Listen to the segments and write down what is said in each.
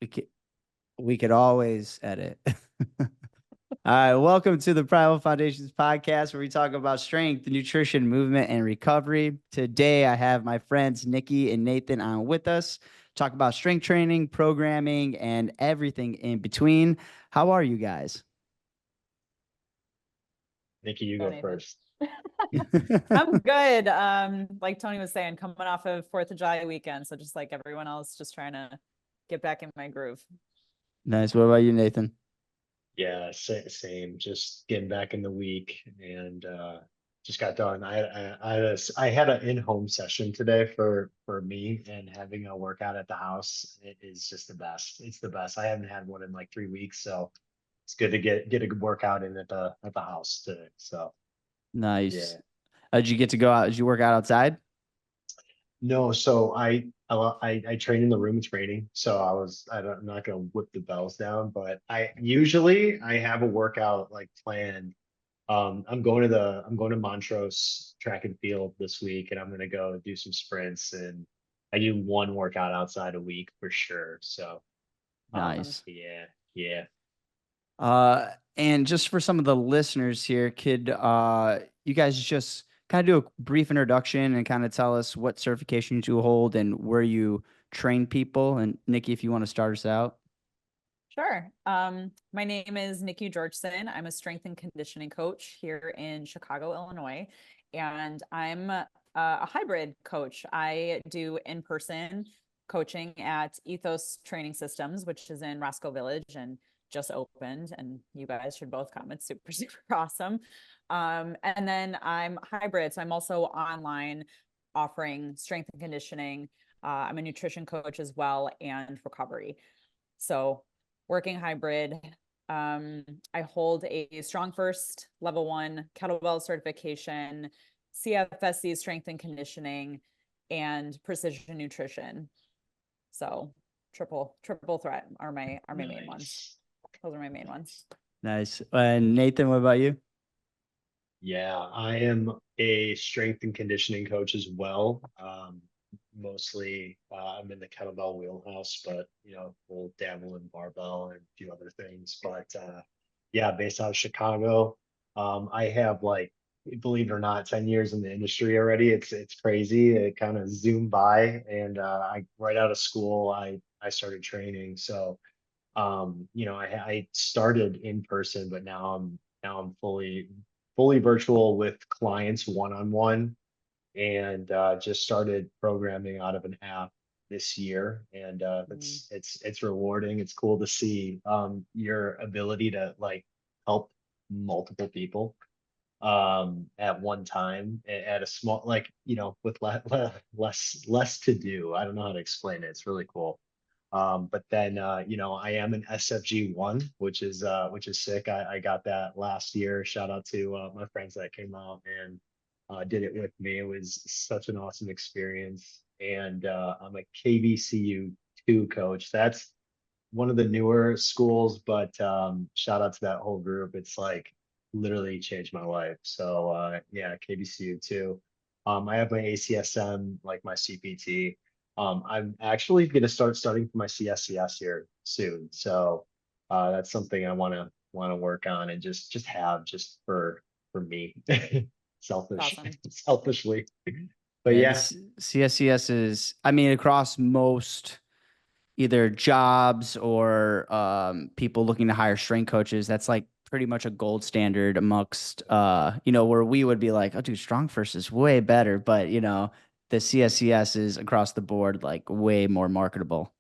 We could, we could always edit. All right, welcome to the Primal Foundations podcast, where we talk about strength, nutrition, movement, and recovery. Today, I have my friends Nikki and Nathan on with us. Talk about strength training, programming, and everything in between. How are you guys? Nikki, you Go, go Nathan. first. I'm good. Like Tony was saying, coming off of 4th of July weekend. So just like everyone else, just trying to get back in my groove. Nice. What about you, Nathan? Yeah, same. Just getting back in the week and just got done. I had an in-home session today for me, and having a workout at the house is just the best. It's the best. I haven't had one in like 3 weeks, so it's good to get a good workout in at the house today. So Nice. yeah. Did you get to go out? Did you work out outside? No, so I train in the room. It's raining, so I'm not gonna whip the bells down, but I have a workout like planned. I'm going to Montrose track and field this week, and I'm gonna go do some sprints, and I do one workout outside a week for sure. So Awesome. Nice. yeah, yeah. And just for some of the listeners here, could you guys just kind of do a brief introduction and kind of tell us what certification you hold and where you train people? And Nikki, if you want to start us out. Sure. My name is Nikki Georgeson. I'm a strength and conditioning coach here in Chicago, Illinois, and I'm a hybrid coach. I do in-person coaching at Ethos Training Systems, which is in Roscoe Village and just opened, and you guys should both come. It's super, super awesome. And then I'm hybrid, so I'm also online offering strength and conditioning. I'm a nutrition coach as well and recovery. So working hybrid. I hold a Strong First Level 1 Kettlebell certification, CFSC Strength and Conditioning, and Precision Nutrition. So triple threat are my main ones. Nice. Those are my main ones. Nice. And Nathan, what about you? Yeah, I am a strength and conditioning coach as well. Mostly, I'm in the kettlebell wheelhouse, but we'll dabble in barbell and a few other things. But yeah, based out of Chicago, I have like, believe it or not, 10 years in the industry already. It's crazy. It kind of zoomed by, and I right out of school, I started training. So I started in person, but now I'm fully virtual with clients one-on-one, and just started programming out of an app this year. And it's rewarding. It's cool to see your ability to like help multiple people at one time at a small, like, with less to do. I don't know how to explain it. It's really cool. But then I am an SFG1, which is sick. I got that last year. Shout out to my friends that came out and did it with me. It was such an awesome experience. And I'm a KBCU2 coach. That's one of the newer schools, but shout out to that whole group. It's like literally changed my life. So yeah, KBCU2. I have my ACSM, like my CPT. I'm actually going to start studying for my CSCS here soon. So that's something I want to work on and just have just for me, selfish Awesome. selfishly. But Yeah, yeah, this CSCS is, I mean, across most either jobs or people looking to hire strength coaches, that's like pretty much a gold standard amongst where we would be like, oh dude, strong first is way better, but the CSCS is across the board like way more marketable.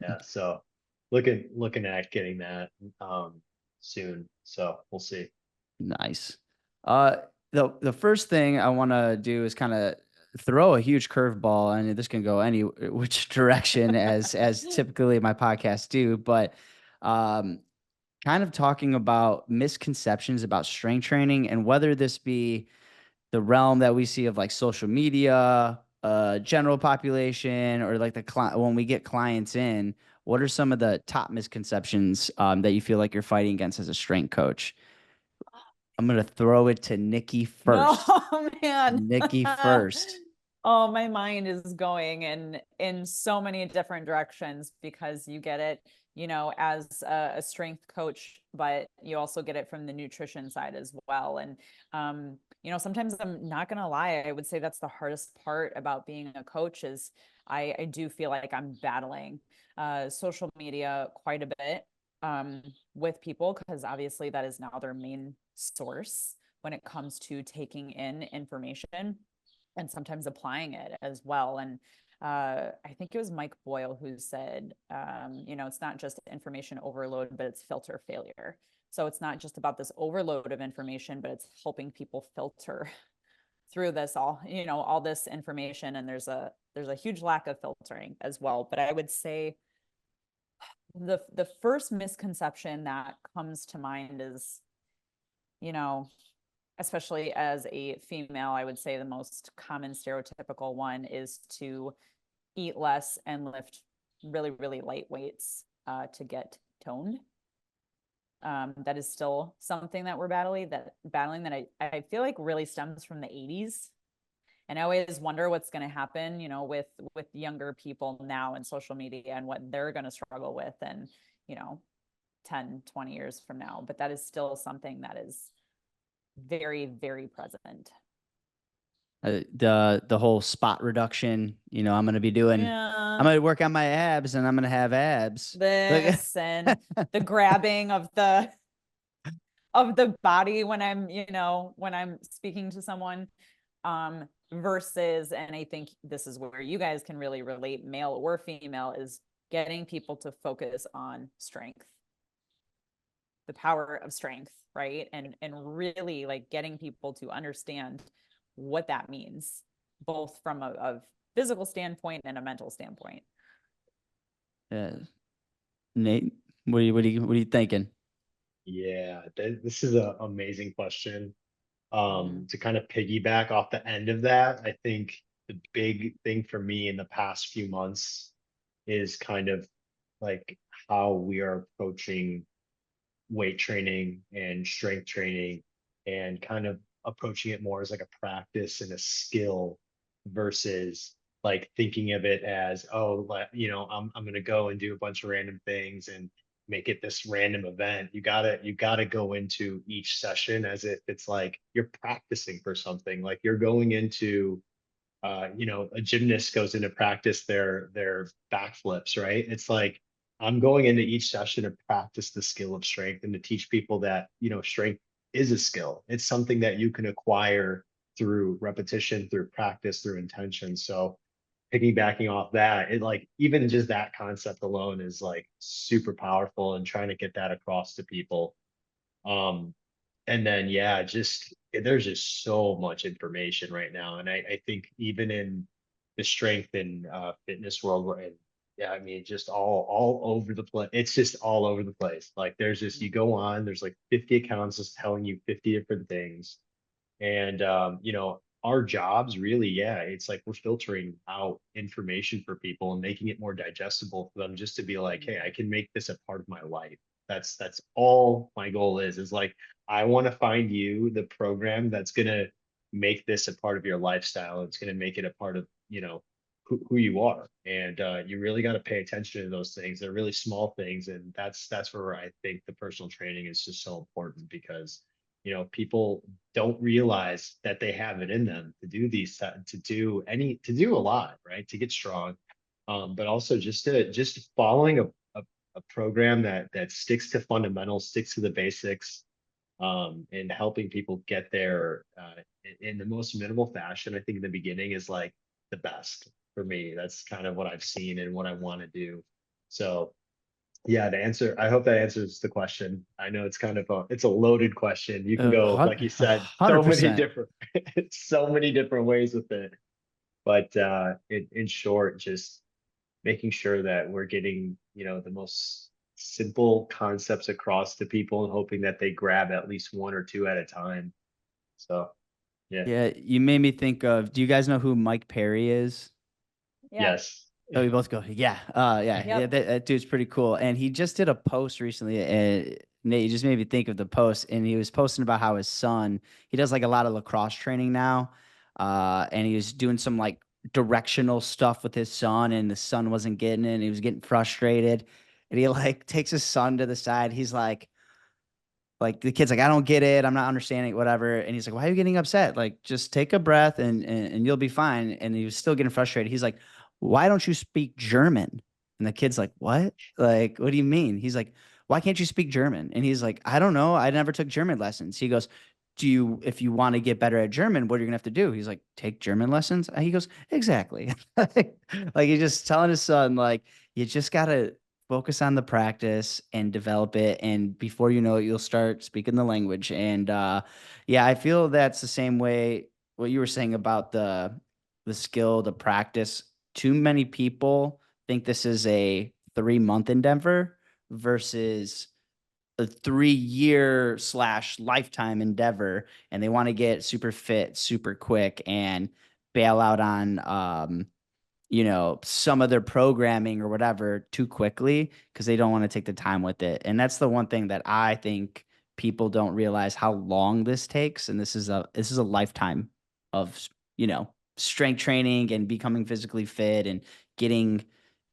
yeah. So looking at getting that soon. So we'll see. Nice. Uh the first thing I want to do is kind of throw a huge curveball, and this can go any which direction as typically my podcasts do, but um kind of talking about misconceptions about strength training and whether this be the realm that we see of like social media, general population, or like when we get clients in, what are some of the top misconceptions that you feel like you're fighting against as a strength coach? I'm gonna throw it to Nikki No, first. man. Nikki first. Oh, my mind is going in so many different directions because you get it, as a strength coach, but you also get it from the nutrition side as well. And sometimes I'm not gonna lie, I would say that's the hardest part about being a coach is I do feel like I'm battling social media quite a bit with people because obviously that is now their main source when it comes to taking in information and sometimes applying it as well. And I think it was Mike Boyle who said, it's not just information overload, but it's filter failure. So it's not just about this overload of information, but it's helping people filter through this all this information. And there's a huge lack of filtering as well. But I would say the first misconception that comes to mind is, especially as a female, I would say the most common stereotypical one is to eat less and lift really, really light weights to get toned. That is still something that we're battling that I feel like really stems from the 80s. And I always wonder what's going to happen, with younger people now in social media and what they're going to struggle with and, 10, 20 years from now. But that is still something that is very, very present. The whole spot reduction, I'm going to be doing, Yeah. I'm going to work on my abs and I'm going to have abs. This and the grabbing of the body when I'm speaking to someone, versus, and I think this is where you guys can really relate, male or female, is getting people to focus on strength, the power of strength, right? And really like getting people to understand what that means, both from a physical standpoint and a mental standpoint. Nate, what are you thinking? Yeah, this is an amazing question. To kind of piggyback off the end of that, I think the big thing for me in the past few months is kind of like how we are approaching weight training and strength training and kind of approaching it more as like a practice and a skill versus like thinking of it as, oh, I'm going to go and do a bunch of random things and make it this random event. You gotta go into each session as if it's like you're practicing for something. Like you're going into a gymnast goes into practice their backflips, right? It's like I'm going into each session to practice the skill of strength and to teach people that, strength is a skill. It's something that you can acquire through repetition, through practice, through intention. So piggybacking off that, it like even just that concept alone is like super powerful and trying to get that across to people. Um, and then yeah, just there's just so much information right now. And I think even in the strength and fitness world we're in, yeah, I mean just all over the place. It's just all over the place. Like there's just you go on, there's like 50 accounts just telling you 50 different things. And our jobs really, yeah, it's like we're filtering out information for people and making it more digestible for them just to be like, hey, I can make this a part of my life. That's all my goal is like I want to find you the program that's gonna make this a part of your lifestyle. It's gonna make it a part of, who you are. And you really got to pay attention to those things. They're really small things. And that's where I think the personal training is just so important because people don't realize that they have it in them to do to do a lot, right? To get strong. But also just following a program that sticks to fundamentals, sticks to the basics, and helping people get there in the most minimal fashion. I think in the beginning is like the best for me. That's kind of what I've seen and what I want to do. So yeah, I hope that answers the question. I know it's a loaded question. You can go, like you said, so many 100%. different, so many different ways with it. But in short, just making sure that we're getting, the most simple concepts across to people and hoping that they grab at least one or two at a time. So yeah, Yeah, you made me think of, do you guys know who Mike Perry is? Yeah. yes. Oh, we both go, yeah. Yeah, Yep. that dude's pretty cool. And he just did a post recently, and Nate, you just made me think of the post. And he was posting about how his son, he does like a lot of lacrosse training now. And he was doing some like directional stuff with his son, and the son wasn't getting it, and he was getting frustrated. And he like takes his son to the side. He's like the kid's like, I don't get it. I'm not understanding whatever. And he's like, why are you getting upset? Like, just take a breath and you'll be fine. And he was still getting frustrated. He's like, why don't you speak German? And the kid's like, what? Like, what do you mean? He's like, why can't you speak German? And he's like, I don't know. I never took German lessons. He goes, if you want to get better at German, what are you gonna have to do? He's like, take German lessons. And he goes, exactly. Like he's just telling his son, like, you just gotta focus on the practice and develop it, and before you know it, you'll start speaking the language. And yeah, I feel that's the same way what you were saying about the skill, the practice. Too many people think this is a 3 month endeavor versus a 3 year slash lifetime endeavor, and they want to get super fit super quick and bail out on some of their programming or whatever too quickly because they don't want to take the time with it. And that's the one thing that I think people don't realize how long this takes. And this is a lifetime of, strength training and becoming physically fit and getting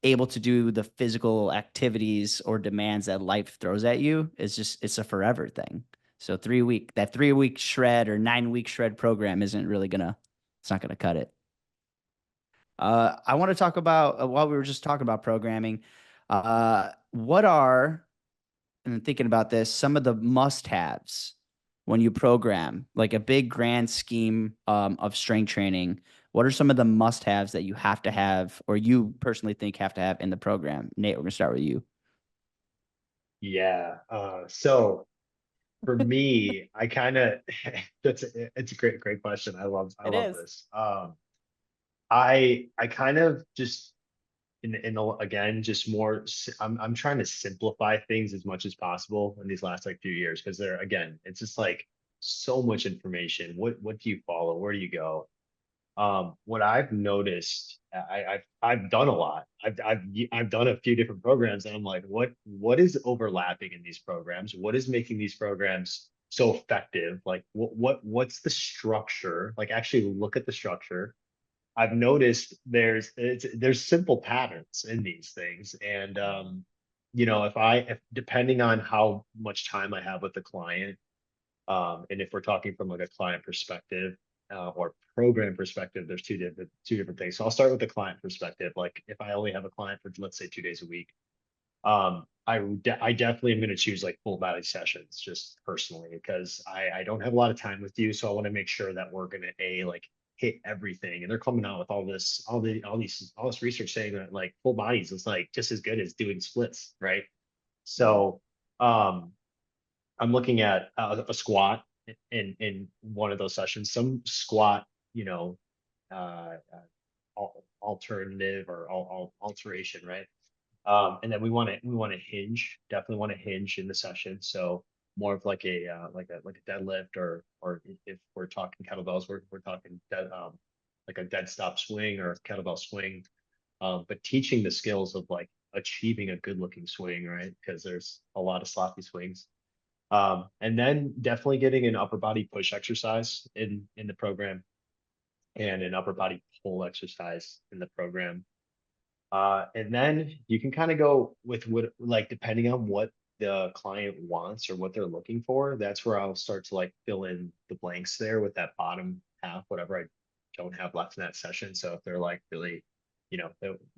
able to do the physical activities or demands that life throws at you. It's a forever thing. So 3 week shred or 9 week shred program it's not gonna cut it. I want to talk about while we were just talking about programming, what are, and thinking about this, some of the must-haves when you program, like a big grand scheme of strength training. What are some of the must-haves that you have to have, or you personally think have to have in the program? Nate, we're gonna start with you. Yeah. So for me, I kind of it's a great question. I It love is. this. I kind of just again just more I'm trying to simplify things as much as possible in these last like few years because they're again it's just like so much information. What do you follow? Where do you go? What I've noticed, I've done a lot. I've done a few different programs, and I'm like, what is overlapping in these programs? What is making these programs so effective? Like, what's the structure? Like, actually look at the structure. I've noticed there's simple patterns in these things, and if depending on how much time I have with the client, and if we're talking from like a client perspective or program perspective, there's two different things. So I'll start with the client perspective. Like if I only have a client for let's say 2 days a week, I definitely am going to choose like full body sessions just personally because I don't have a lot of time with you, so I want to make sure that we're going to like hit everything. And they're coming out with all this research saying that like full bodies is like just as good as doing splits, right? So um I'm looking at a squat in one of those sessions, some squat, alternative or alteration, right? And then we want to hinge, definitely want to hinge in the session. So more of like a deadlift or if we're talking kettlebells, we're talking like a dead stop swing or a kettlebell swing. But teaching the skills of like achieving a good looking swing, right? Because there's a lot of sloppy swings. And then definitely getting an upper body push exercise in the program and an upper body pull exercise in the program. And then you can kind of go with what like depending on what the client wants or what they're looking for. That's where I'll start to like fill in the blanks there with that bottom half, whatever I don't have left in that session. So if they're like really, you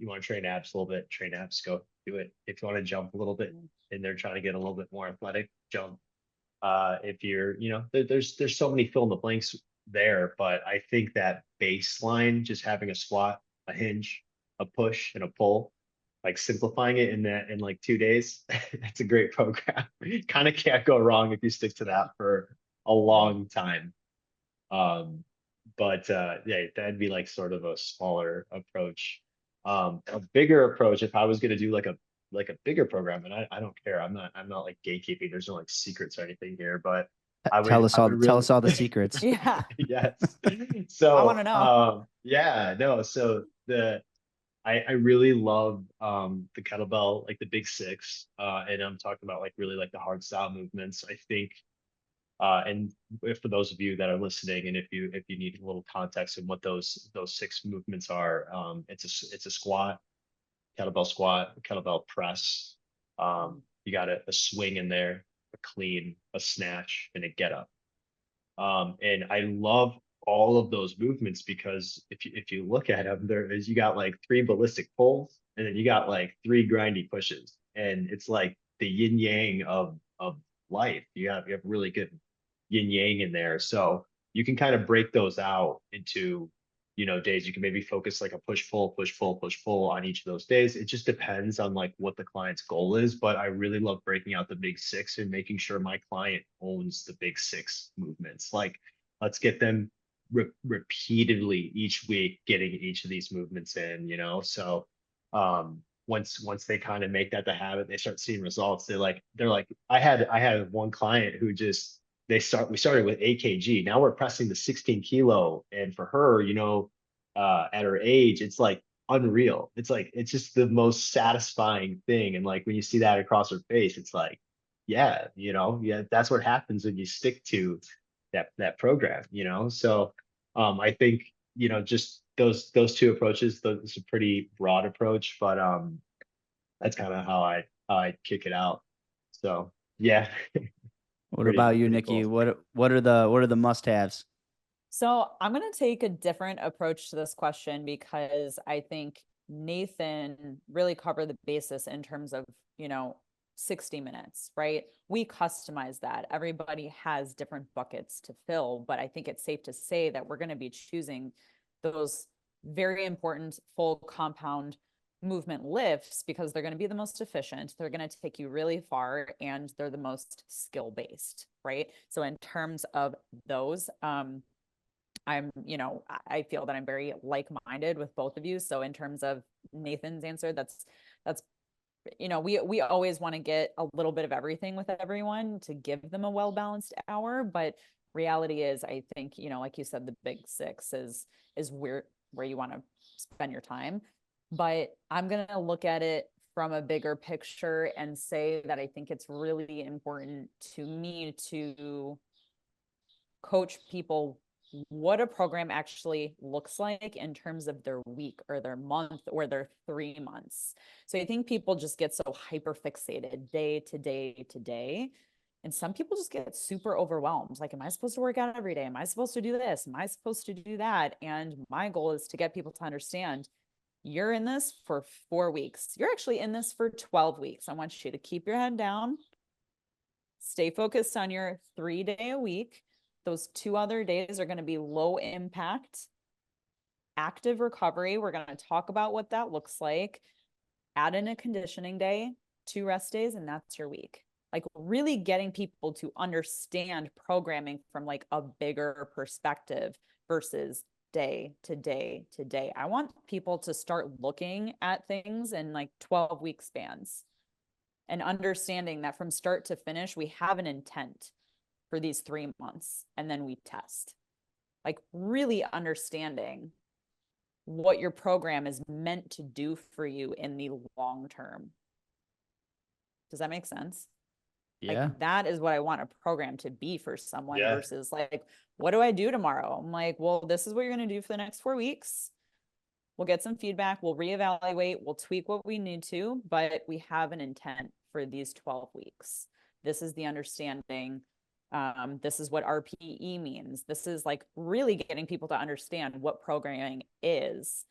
want to train abs a little bit, train abs, go do it. If you want to jump a little bit and they're trying to get a little bit more athletic, jump. If you're, there's so many fill in the blanks there, but I think that baseline, just having a squat, a hinge, a push, and a pull, like simplifying it in like 2 days, that's a great program. Kind of can't go wrong if you stick to that for a long time. Um, but yeah, that'd be like sort of a smaller approach. A bigger approach, if I was gonna do like a bigger program, and I don't care. I'm not like gatekeeping. There's no like secrets or anything here, but Tell I would really us all the secrets. Yeah. yes. I want So to know. yeah, no, so I really love the kettlebell, like the big six. And I'm talking about like really like the hard style movements. I think And for those of you that are listening, and if you need a little context in what those 6 movements are, it's a squat, kettlebell squat, kettlebell press. You got a swing in there, a clean, a snatch, and a get up. And I love all of those movements because if you look at them, there is you got like 3 ballistic pulls, and then you got like 3 grindy pushes, and it's like the yin yang of life. You have really good yin yang in there, so you can kind of break those out into days. You can maybe focus like a push pull push pull push pull on each of those days. It just depends on like what the client's goal is, but I really love breaking out the big 6 and making sure my client owns the big 6 movements. Like, let's get them repeatedly each week getting each of these movements in, so once they kind of make that the habit, they start seeing results. They're like I had one client who just we started with 8 kg. Now we're pressing the 16 kilo. And for her, at her age, it's like unreal. It's just the most satisfying thing. And like when you see that across her face, it's like, yeah, that's what happens when you stick to that program, So I think, just those 2 approaches, those a pretty broad approach, but that's kind of how I kick it out. So yeah. What about you, Pretty Nikki? cool. What are the must-haves? So I'm going to take a different approach to this question because I think Nathan really covered the basis in terms of, 60 minutes, right? We customize that. Everybody has different buckets to fill, but I think it's safe to say that we're going to be choosing those very important full compound movement lifts because they're going to be the most efficient. They're going to take you really far and they're the most skill based, right? So in terms of those, I feel that I'm very like-minded with both of you. So in terms of Nathan's answer, that's we always want to get a little bit of everything with everyone to give them a well-balanced hour, but reality is I think, like you said, the big 6 is where you want to spend your time. But I'm going to look at it from a bigger picture and say that I think it's really important to me to coach people what a program actually looks like in terms of their week or their month or their 3 months. So I think people just get so hyper fixated day to day to day. And some people just get super overwhelmed. Like, am I supposed to work out every day? Am I supposed to do this? Am I supposed to do that? And my goal is to get people to understand you're in this for 4 weeks. You're actually in this for 12 weeks. I want you to keep your head down, stay focused on your 3-day a week. Those 2 other days are going to be low impact, active recovery. We're going to talk about what that looks like. Add in a conditioning day, 2 rest days, and that's your week. Like, really getting people to understand programming from like a bigger perspective versus day to day to day. I want people to start looking at things in like 12-week spans and understanding that from start to finish, we have an intent for these 3 months and then we test. Like, really understanding what your program is meant to do for you in the long term. Does that make sense? Yeah. Like, that is what I want a program to be for someone Yeah. versus like, what do I do tomorrow? I'm like, well, this is what you're going to do for the next 4 weeks. We'll get some feedback. We'll reevaluate. We'll tweak what we need to, but we have an intent for these 12 weeks. This is the understanding. This is what RPE means. This is like really getting people to understand what programming is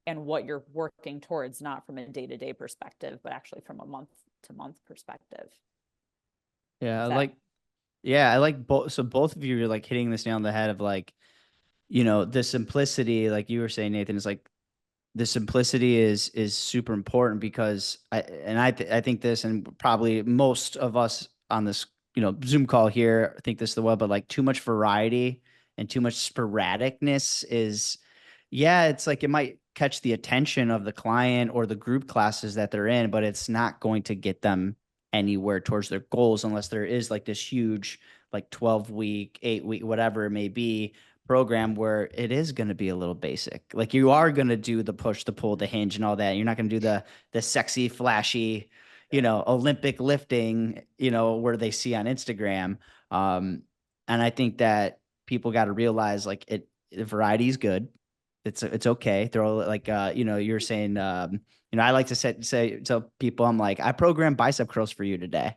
and what you're working towards, not from a day-to-day perspective, but actually from a month-to-month perspective. Yeah, That- I like both. So both of you are like hitting this nail on the head of like, the simplicity, like you were saying, Nathan, is like the simplicity is super important because I think this, and probably most of us on this, Zoom call here think this the well, but like too much variety and too much sporadicness is, yeah, it's like it might catch the attention of the client or the group classes that they're in, but it's not going to get them anywhere towards their goals unless there is like this huge, like 12-week, 8-week, whatever it may be, program where it is going to be a little basic. Like, you are going to do the push, the pull, the hinge and all that. You're not going to do the sexy, flashy, Olympic lifting, where they see on Instagram. And I think that people got to realize like variety is good. It's okay. Throw like you're saying I like to say tell people I'm like I programmed bicep curls for you today.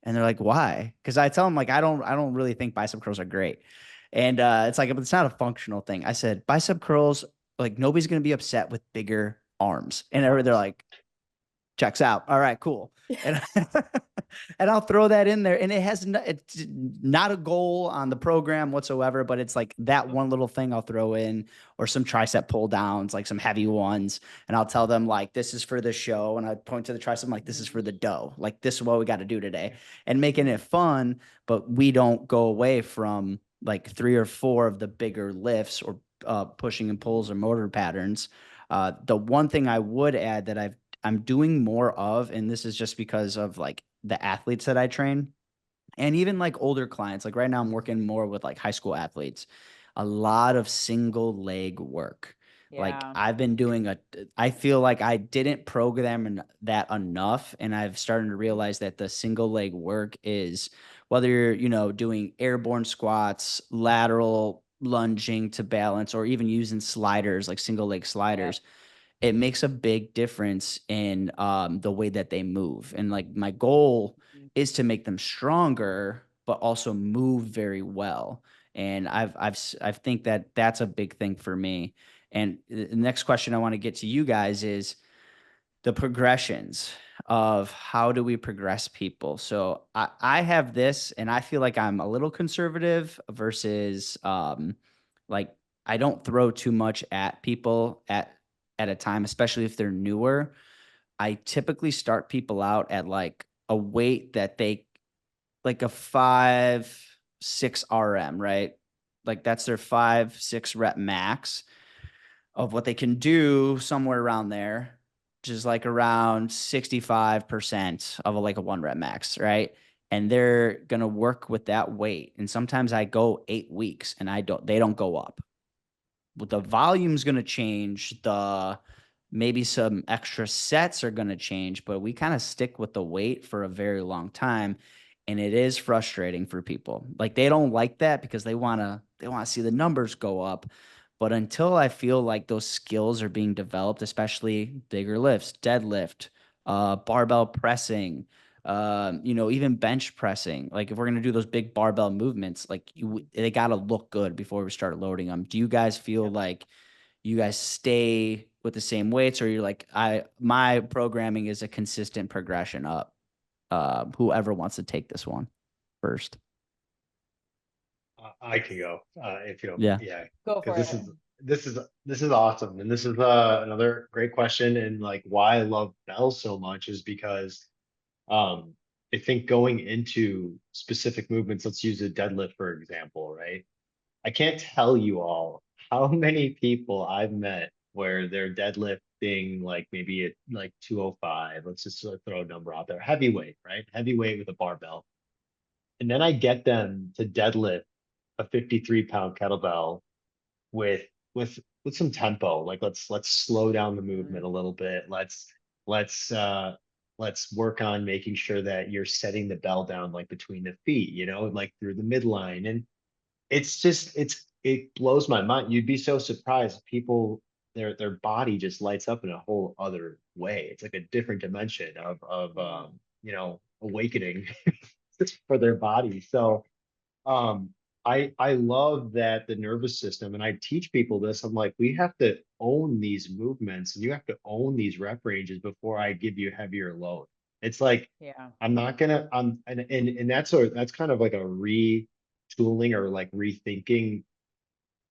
And they're like, why? Because I tell them like I don't really think bicep curls are great. And it's like it's not a functional thing. I said bicep curls, like nobody's gonna be upset with bigger arms. And they're like, checks out. All right, cool. And and I'll throw that in there. And it's not a goal on the program whatsoever, but it's like that one little thing I'll throw in, or some tricep pull downs, like some heavy ones. And I'll tell them like this is for the show. And I point to the tricep, like this is for the dough. Like this is what we got to do today. And making it fun, but we don't go away from like 3 or 4 of the bigger lifts or pushing and pulls or motor patterns. The one thing I would add that I'm doing more of, and this is just because of like the athletes that I train and even like older clients. Like right now, I'm working more with like high school athletes, a lot of single leg work. Like Yeah. I've been doing I feel like I didn't program that enough. And I've started to realize that the single leg work is whether you're, doing airborne squats, lateral lunging to balance, or even using sliders, like single leg Yep. sliders, it makes a big difference in the way that they move. And like my goal is to make them stronger, but also move very well. And I think that that's a big thing for me. And the next question I want to get to you guys is the progressions of how do we progress people. So I have this, and I feel like I'm a little conservative versus like I don't throw too much at people at a time, especially if they're newer. I typically start people out at like a weight that they like a 5-6 RM, right? Like that's their 5-6 rep max of what they can do, somewhere around there, which is like around 65% of like a 1 rep max, right? And they're gonna work with that weight. And sometimes I go 8 weeks and they don't go up. But the volume's gonna change, the maybe some extra sets are going to change, but we kind of stick with the weight for a very long time. And it is frustrating for people. Like they don't like that because they want to see the numbers go up. But until I feel like those skills are being developed, especially bigger lifts, deadlift, barbell pressing, even bench pressing. Like if we're gonna do those big barbell movements, like they gotta look good before we start loading them. Do you guys feel Yep. like you guys stay with the same weights, or you're like, my programming is a consistent progression up? Whoever wants to take this one first. I can go if you don't. Yeah. Yeah, Go because for it. this is awesome, and this is another great question. And like why I love Bell so much is because um I think going into specific movements, let's use a deadlift for example, right? I can't tell you all how many people I've met where they're deadlifting like maybe at like 205. Let's just throw a number out there, heavyweight, right? Heavyweight with a barbell, and then I get them to deadlift a 53-pound kettlebell with with some tempo. Like let's slow down the movement a little bit. Let's uh let's work on making sure that you're setting the bell down like between the feet, like through the midline. And it's just it blows my mind. You'd be so surprised. People their body just lights up in a whole other way. It's like a different dimension of awakening for their body. So um I love that the nervous system, and I teach people this. I'm like, we have to own these movements and you have to own these rep ranges before I give you heavier load. It's like Yeah. I'm not gonna and that's kind of like a retooling or like rethinking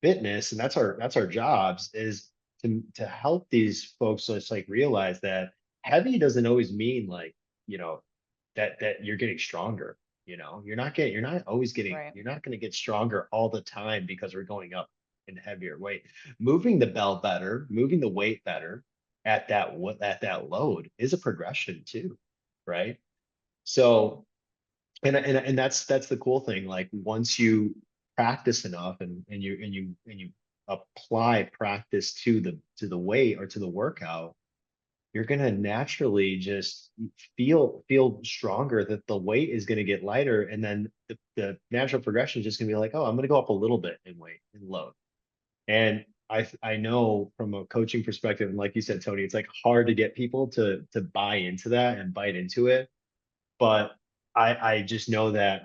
fitness, and that's our jobs is to help these folks just like realize that heavy doesn't always mean like you know that you're getting stronger. Right. You're not going to get stronger all the time because we're going up in heavier weight. Moving the bell better, moving the weight better at that load is a progression too, right? So and that's the cool thing. Like once you practice enough and you apply practice to the weight or to the workout, you're going to naturally just feel stronger, that the weight is going to get lighter. And then the natural progression is just going to be like, oh, I'm going to go up a little bit in weight and load. And I know from a coaching perspective, and like you said, Tony, it's like hard to get people to buy into that and bite into it. But I just know that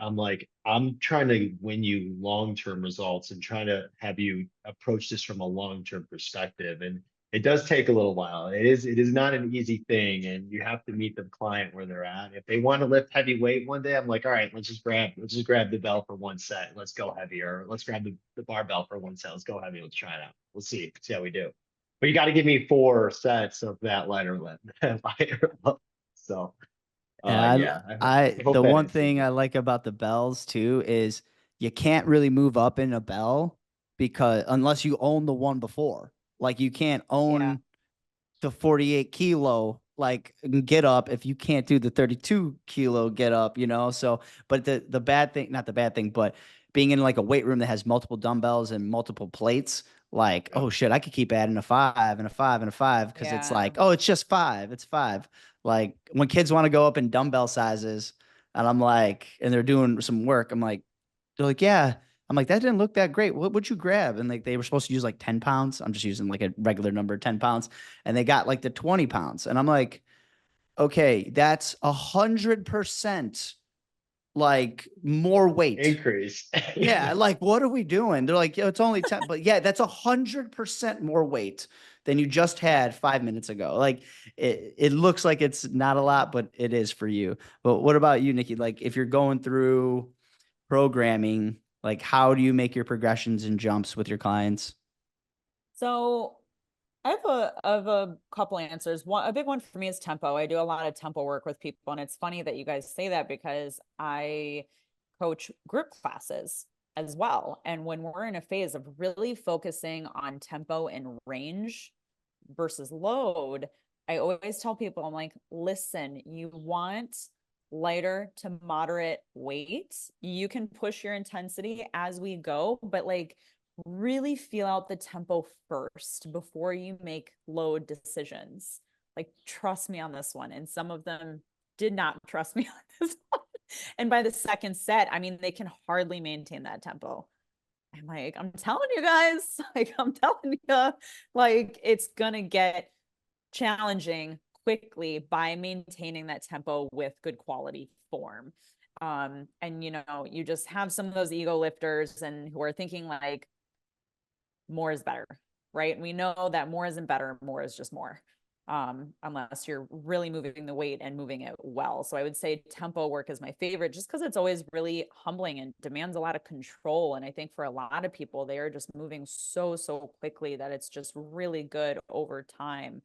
I'm trying to win you long-term results and trying to have you approach this from a long-term perspective. And it does take a little while. It is not an easy thing, and you have to meet the client where they're at. If they want to lift heavy weight one day, I'm like, all right, let's just grab the bell for one set. Let's go heavier. Let's grab the barbell for one set. Let's go heavy. Let's try it out. We'll see how we do. But you got to give me 4 sets of that lighter lift. So And yeah, I I hope the that one answers thing it. I like about the bells too is you can't really move up in a bell because unless you own the one before. Like you can't Yeah. own the 48 kilo like get up if you can't do the 32 kilo get up, you know? So, but the bad thing, not the bad thing, but being in like a weight room that has multiple dumbbells and multiple plates, like, Yep. oh shit, I could keep adding a five and a five and a five because it's Yeah. like, oh, it's just five. It's five. Like when kids want to go up in dumbbell sizes and I'm like, and they're doing some work, I'm like, they're like, yeah. I'm like, that didn't look that great. What would you grab? And like they were supposed to use like 10 pounds. I'm just using like a regular number, 10 pounds. And they got like the 20 pounds. And I'm like, okay, that's 100% like more weight. Increase. Yeah, like what are we doing? They're like, yeah, it's only 10, but yeah, that's 100% more weight than you just Yeah. had 5 minutes ago. Like it looks like it's not a lot, but it is for you. But what about you, Nikki? Like if you're going through programming, like how do you make your progressions and jumps with your clients? So I have a couple answers. A big one for me is tempo. I do a lot of tempo work with people, and it's funny that you guys say that because I coach group classes as well. And when we're in a phase of really focusing on tempo and range versus load, I always tell people, I'm like, listen, you want lighter to moderate weight. You can push your intensity as we go, but like really feel out the tempo first before you make load decisions. Like, trust me on this one. And some of them did not trust me on this one. And by the second set, I mean, they can hardly maintain that tempo. I'm like, I'm telling you guys, like, I'm telling you, like, it's gonna get challenging quickly by maintaining that tempo with good quality form. And you just have some of those ego lifters and who are thinking like more is better, right? And we know that more isn't better, more is just more. Unless you're really moving the weight and moving it well. So I would say tempo work is my favorite just because it's always really humbling and demands a lot of control. And I think for a lot of people, they are just moving so quickly that it's just really good over time.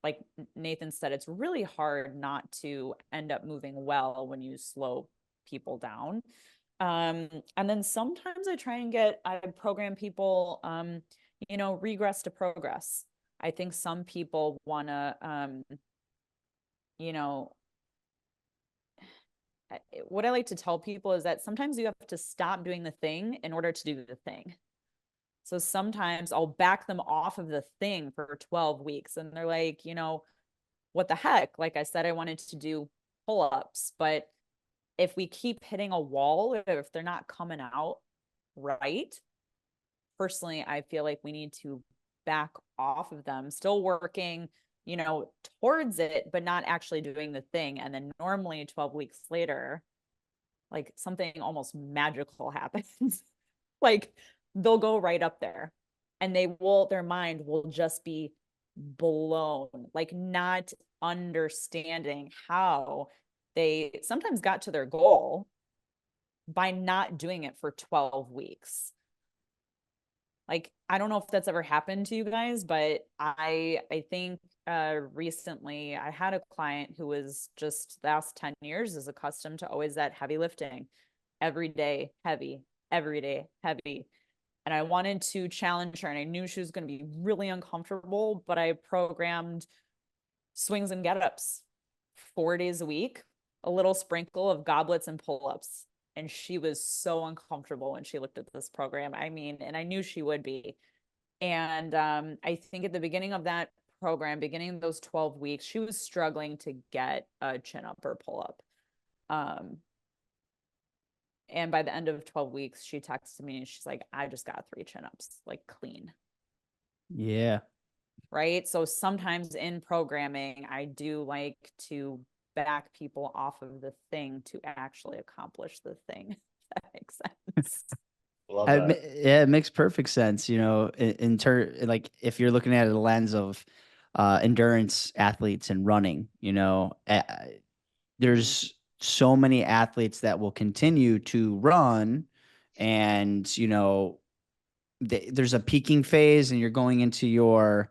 Like Nathan said, it's really hard not to end up moving well when you slow people down. And then sometimes I program people, regress to progress. I think some people want to, you know, what I like to tell people is that sometimes you have to stop doing the thing in order to do the thing. So sometimes I'll back them off of the thing for 12 weeks and they're like, what the heck? Like I said, I wanted to do pull-ups, but if we keep hitting a wall, if they're not coming out right, personally, I feel like we need to back off of them, still working, towards it, but not actually doing the thing. And then normally 12 weeks later, like something almost magical happens. Like they'll go right up there and their mind will just be blown, like not understanding how they sometimes got to their goal by not doing it for 12 weeks. Like I don't know if that's ever happened to you guys, but I think recently I had a client who was just the last 10 years is accustomed to always that heavy lifting, every day heavy, every day heavy. And I wanted to challenge her and I knew she was going to be really uncomfortable, but I programmed swings and get-ups 4 days a week, a little sprinkle of goblets and pull-ups. And she was so uncomfortable when she looked at this program. I mean, and I knew she would be. And I think at the beginning of that program, beginning of those 12 weeks, she was struggling to get a chin up or pull up. And by the end of 12 weeks, she texted me and she's like, I just got 3 chin ups, like clean. Yeah. Right. So sometimes in programming, I do like to back people off of the thing to actually accomplish the thing. If that makes sense. Love that. Yeah, it makes perfect sense. You know, in turn, like if you're looking at it a lens of endurance athletes and running, you know, there's so many athletes that will continue to run, and you know, there's a peaking phase, and you're going into your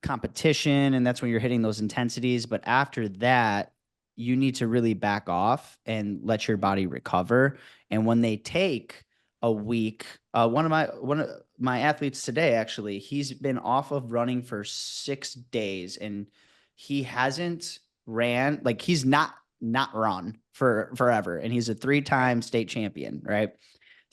competition, and that's when you're hitting those intensities. But after that, you need to really back off and let your body recover. And when they take a week, one of my athletes today, actually, he's been off of running for 6 days, and he hasn't ran, like he's not run for forever. And he's a 3-time state champion, right?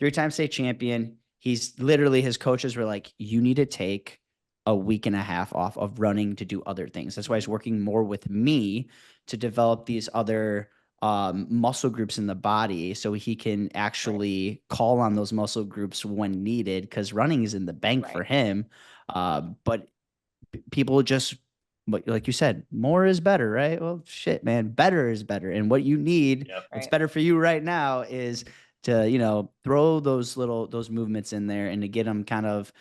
3-time state champion. He's literally, his coaches were like, you need to take a week and a half off of running to do other things. That's why he's working more with me to develop these other muscle groups in the body, so he can actually call on those muscle groups when needed, because running is in the bank for him. But people just, like you said, more is better, right? Well, shit, man, better is better. And what you need, what's better for you right now, is to, you know, throw those movements in there and to get them kind of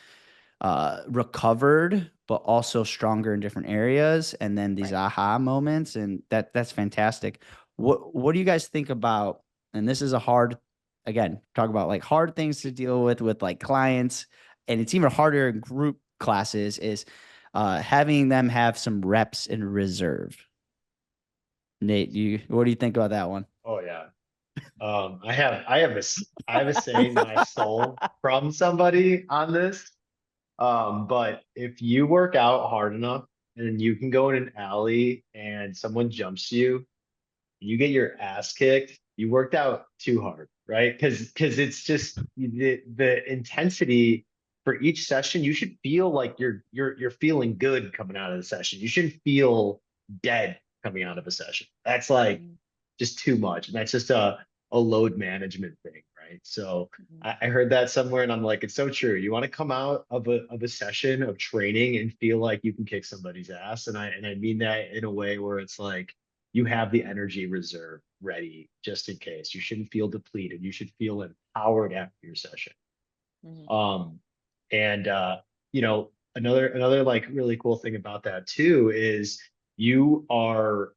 recovered, but also stronger in different areas. And then these aha moments, and that's fantastic. What do you guys think about, and this is a hard, again, talk about like hard things to deal with like clients, and it's even harder in group classes, is having them have some reps in reserve. Nate, what do you think about that one? Oh yeah. I have a saying that I stole from somebody on this. But if you work out hard enough and you can go in an alley and someone jumps you, you get your ass kicked, you worked out too hard, right? Because it's just the intensity for each session. You should feel like you're feeling good coming out of the session. You shouldn't feel dead coming out of a session. That's like just too much. And that's just a load management thing, right? So I heard that somewhere and I'm like, it's so true. You want to come out of a session of training and feel like you can kick somebody's ass. And I mean that in a way where it's like you have the energy reserve ready just in case. You shouldn't feel depleted. You should feel empowered after your session. And you know, another like really cool thing about that too is you're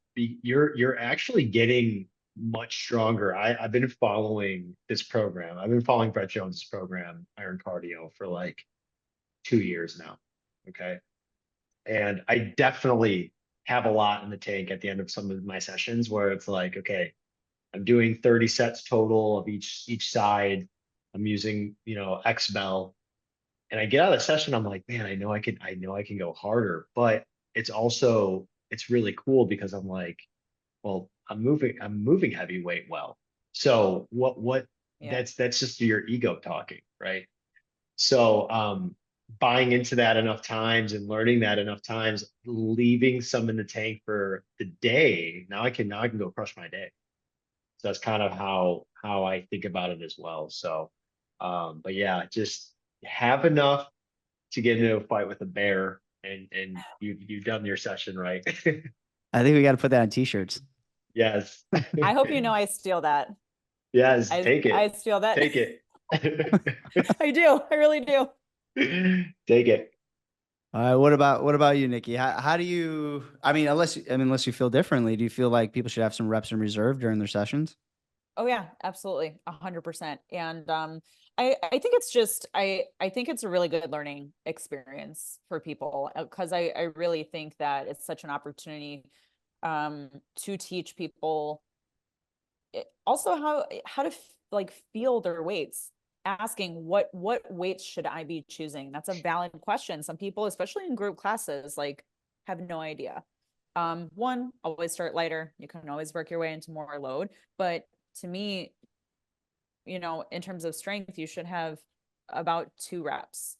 actually getting much stronger. I've been following this program. I've been following Brett Jones's program, Iron Cardio, for like 2 years now. Okay. And I definitely have a lot in the tank at the end of some of my sessions where it's like, okay, I'm doing 30 sets total of each side. I'm using, you know, X bell. And I get out of the session, I'm like, man, I know I can go harder. But it's really cool because I'm like, well, I'm moving heavyweight well. So what that's just your ego talking, right? So buying into that enough times and learning that enough times, leaving some in the tank for the day. Now I can go crush my day. So that's kind of how I think about it as well. So but yeah, just have enough to get into a fight with a bear, and you've done your session right. I think we got to put that on t-shirts. Yes. I hope you know I steal that. Yes, take it. I steal that. Take it. I do. I really do. Take it. All right. What about you, Nikki? How do you? I mean, unless you feel differently, do you feel like people should have some reps in reserve during their sessions? Oh yeah, absolutely. 100%. And I think it's just I think it's a really good learning experience for people, because I really think that it's such an opportunity to teach people also how to like feel their weights, asking what weights should I be choosing. That's a valid question. Some people, especially in group classes, like have no idea. One, always start lighter. You can always work your way into more load. But to me, you know, in terms of strength, you should have about 2 reps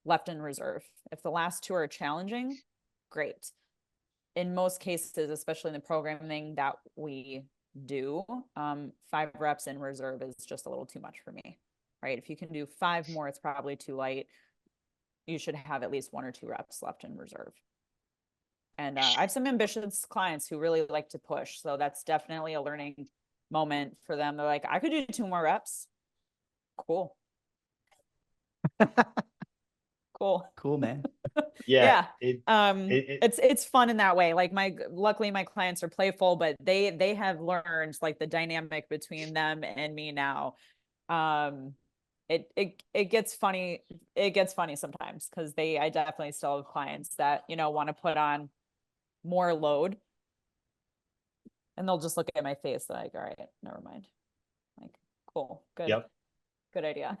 left in reserve. If the last 2 are challenging, great. In most cases, especially in the programming that we do, 5 reps in reserve is just a little too much for me, right? If you can do 5 more, it's probably too light. You should have at least 1 or 2 reps left in reserve. And I have some ambitious clients who really like to push. So that's definitely a learning moment for them. They're like, I could do 2 more reps. Cool. Cool. Cool, man. Yeah. It's fun in that way. Like luckily my clients are playful, but they have learned like the dynamic between them and me now. It gets funny. It gets funny sometimes because I definitely still have clients that, want to put on more load, and they'll just look at my face like, all right, never mind. Like, cool, good. Yep. Good idea.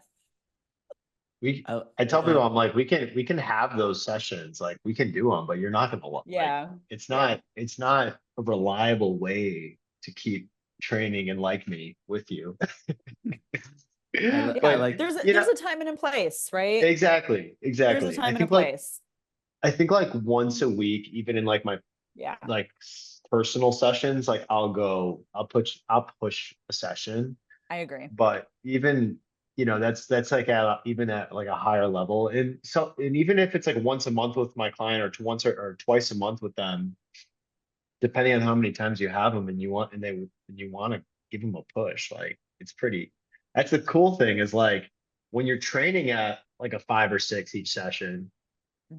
I tell people, I'm like, we can have those sessions, like we can do them, but you're not gonna love. Yeah. Like, it's not a reliable way to keep training and like me with you. But there's a time and a place, right? Exactly. There's a time and a place. I think like once a week, even in like my like personal sessions, like I'll push a session. I agree. But even, that's like even at like a higher level. And even if it's like once a month with my client or once or twice a month with them, depending on how many times you have them and you want to give them a push, like that's the cool thing is like when you're training at like a 5 or 6 each session,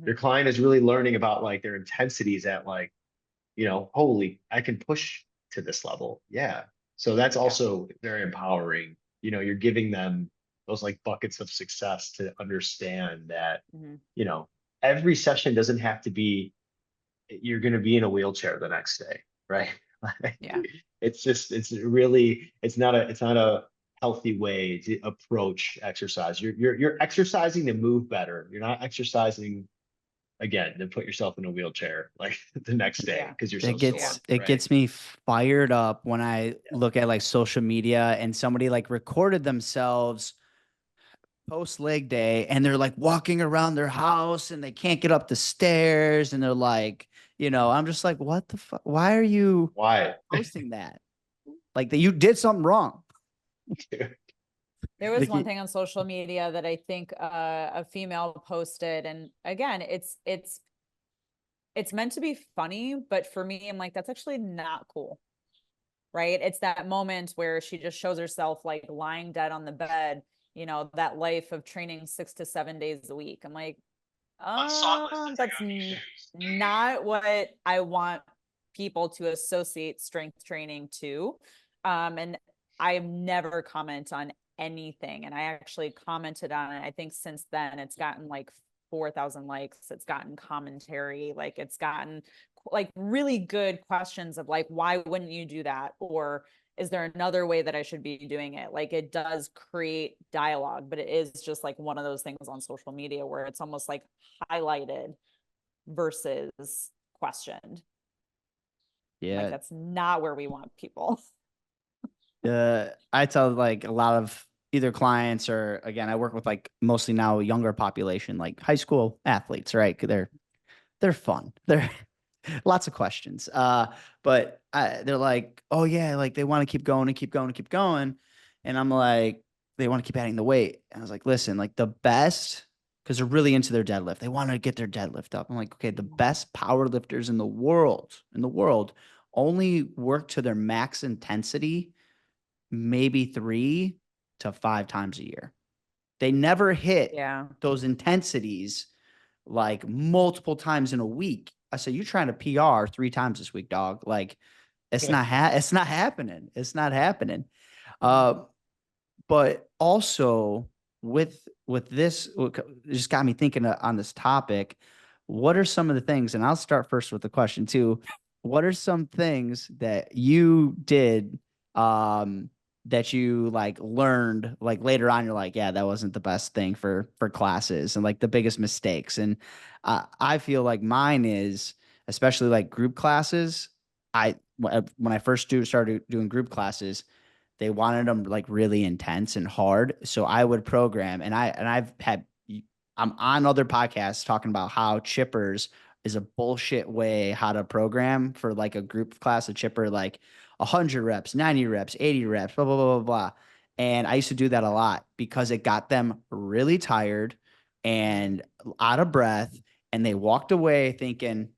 your client is really learning about like their intensities at like, holy, I can push to this level. Yeah. So that's also very empowering. You're giving them those like buckets of success to understand that, every session doesn't have to be, you're going to be in a wheelchair the next day. Right. Yeah. It's not a healthy way to approach exercise. You're exercising to move better. You're not exercising again to put yourself in a wheelchair like the next day because you're so sore. It gets me fired up when I look at like social media and somebody like recorded themselves post leg day and they're like walking around their house and they can't get up the stairs and they're like, I'm just like, what the fuck? Why are you posting that? Like that you did something wrong. There was one thing on social media that I think a female posted, and again, it's meant to be funny, but for me, I'm like, that's actually not cool, right? It's that moment where she just shows herself like lying dead on the bed, that life of training 6 to 7 days a week. I'm like, that's not what I want people to associate strength training to. And I never comment on anything. And I actually commented on it. I think since then it's gotten like 4,000 likes. It's gotten commentary. Like it's gotten like really good questions of like, why wouldn't you do that? Or is there another way that I should be doing it? Like it does create dialogue, but it is just like one of those things on social media where it's almost like highlighted versus questioned. Yeah. Like that's not where we want people. I tell like a lot of either clients or again, I work with like mostly now younger population, like high school athletes, right? They're fun. They're lots of questions. But they're like, oh yeah, like they want to keep going and keep going and keep going. And I'm like, they want to keep adding the weight. And I was like, listen, like the best, because they're really into their deadlift. They want to get their deadlift up. I'm like, okay, the best power lifters in the world only work to their max intensity maybe 3 to 5 times a year. They never hit those intensities like multiple times in a week. I said, you're trying to PR 3 times this week, dog. Like it's not happening. It's not happening. But also with this, it just got me thinking on this topic. What are some of the things, and I'll start first with the question too. What are some things that you did that you like learned like later on? You're like, yeah, that wasn't the best thing for classes and like the biggest mistakes. And I feel like mine is especially like group classes. When I first started doing group classes, they wanted them like really intense and hard. So I would program, and I'm on other podcasts talking about how chippers is a bullshit way how to program for like a group class of chipper, like 100 reps, 90 reps, 80 reps, blah, blah, blah, blah, blah. And I used to do that a lot because it got them really tired and out of breath. And they walked away thinking,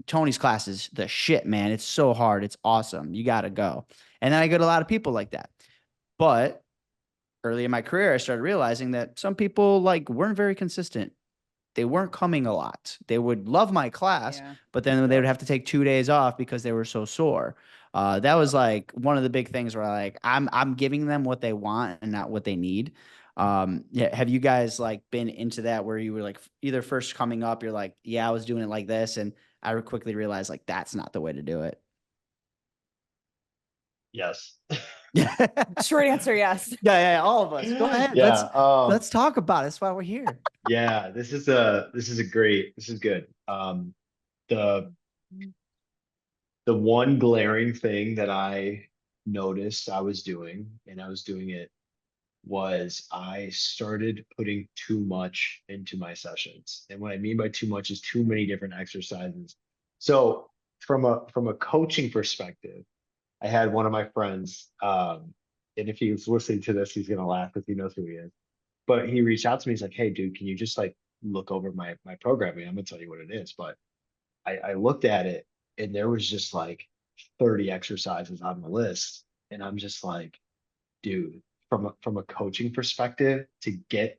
Tony's class is the shit, man. It's so hard. It's awesome. You got to go. And then I get a lot of people like that. But early in my career, I started realizing that some people like weren't very consistent. They weren't coming a lot. They would love my class, Yeah. but then they would have to take 2 days off because they were so sore. That was like one of the big things where like I'm giving them what they want and not what they need. Yeah, have you guys like been into that where you were like either first coming up, you're like, yeah, I was doing it like this, and I quickly realized like that's not the way to do it. Yes. Yeah, Short answer, yes. yeah, all of us. Go ahead. Yeah. Let's talk about it. That's why we're here. Yeah, this is good. The one glaring thing that I noticed I was doing, and I was doing it, was I started putting too much into my sessions. And what I mean by too much is too many different exercises. So from a coaching perspective, I had one of my friends, and if he's listening to this, he's gonna laugh because he knows who he is. But he reached out to me. He's like, "Hey, dude, can you just like look over my programming? I'm gonna tell you what it is." But I looked at it, and there was just like 30 exercises on the list, and I'm just like, dude, from a coaching perspective, to get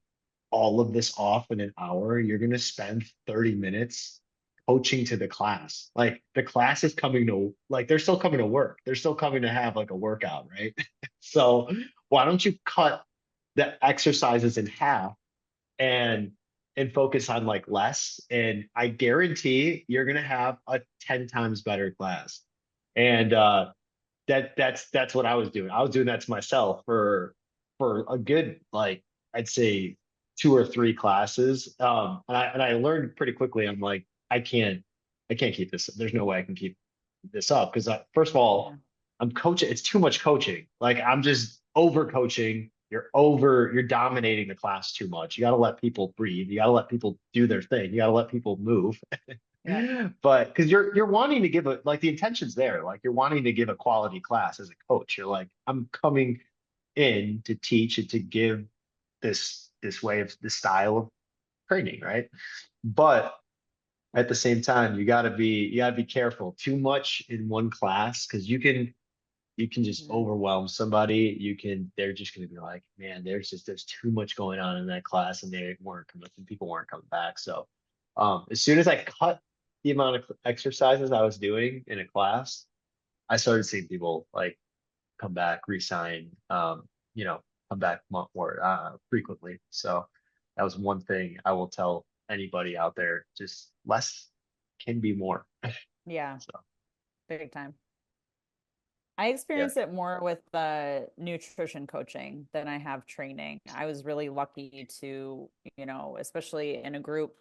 all of this off in an hour, you're gonna spend 30 minutes coaching to the class. Like the class is coming to, like, they're still coming to work. They're still coming to have like a workout, right? So why don't you cut the exercises in half and focus on like less? And I guarantee you're gonna have a 10 times better class. And that's what I was doing. I was doing that to myself for a good, like, I'd say 2 or 3 classes. And I learned pretty quickly. I'm like, I can't keep this. There's no way I can keep this up because first of all, Yeah. I'm coaching. It's too much coaching. Like I'm just over coaching. You're dominating the class too much. You got to let people breathe. You got to let people do their thing. You got to let people move. Yeah. But because you're wanting to give like the intention's there, like you're wanting to give a quality class as a coach. You're like, I'm coming in to teach and to give this way of this style of training, right? But at the same time, you gotta be careful. Too much in one class because you can just Mhm. overwhelm somebody. They're just gonna be like, man, there's too much going on in that class, and people weren't coming back. So as soon as I cut the amount of exercises I was doing in a class, I started seeing people like come back, resign, you know, come back more frequently. So that was one thing I will tell anybody out there, just less can be more. Yeah, So big time. I yeah. experienced it more with the nutrition coaching than I have training. I was really lucky to, especially in a group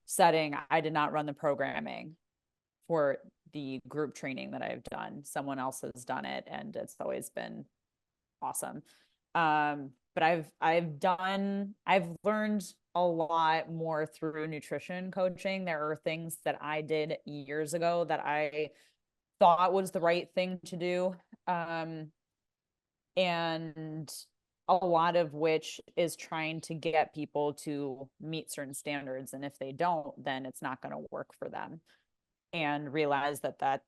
setting, I did not run the programming for the group training that I've done. Someone else has done it, and it's always been awesome. But I've learned a lot more through nutrition coaching. There are things that I did years ago that I thought was the right thing to do. And a lot of which is trying to get people to meet certain standards. And if they don't, then it's not going to work for them. And realize that that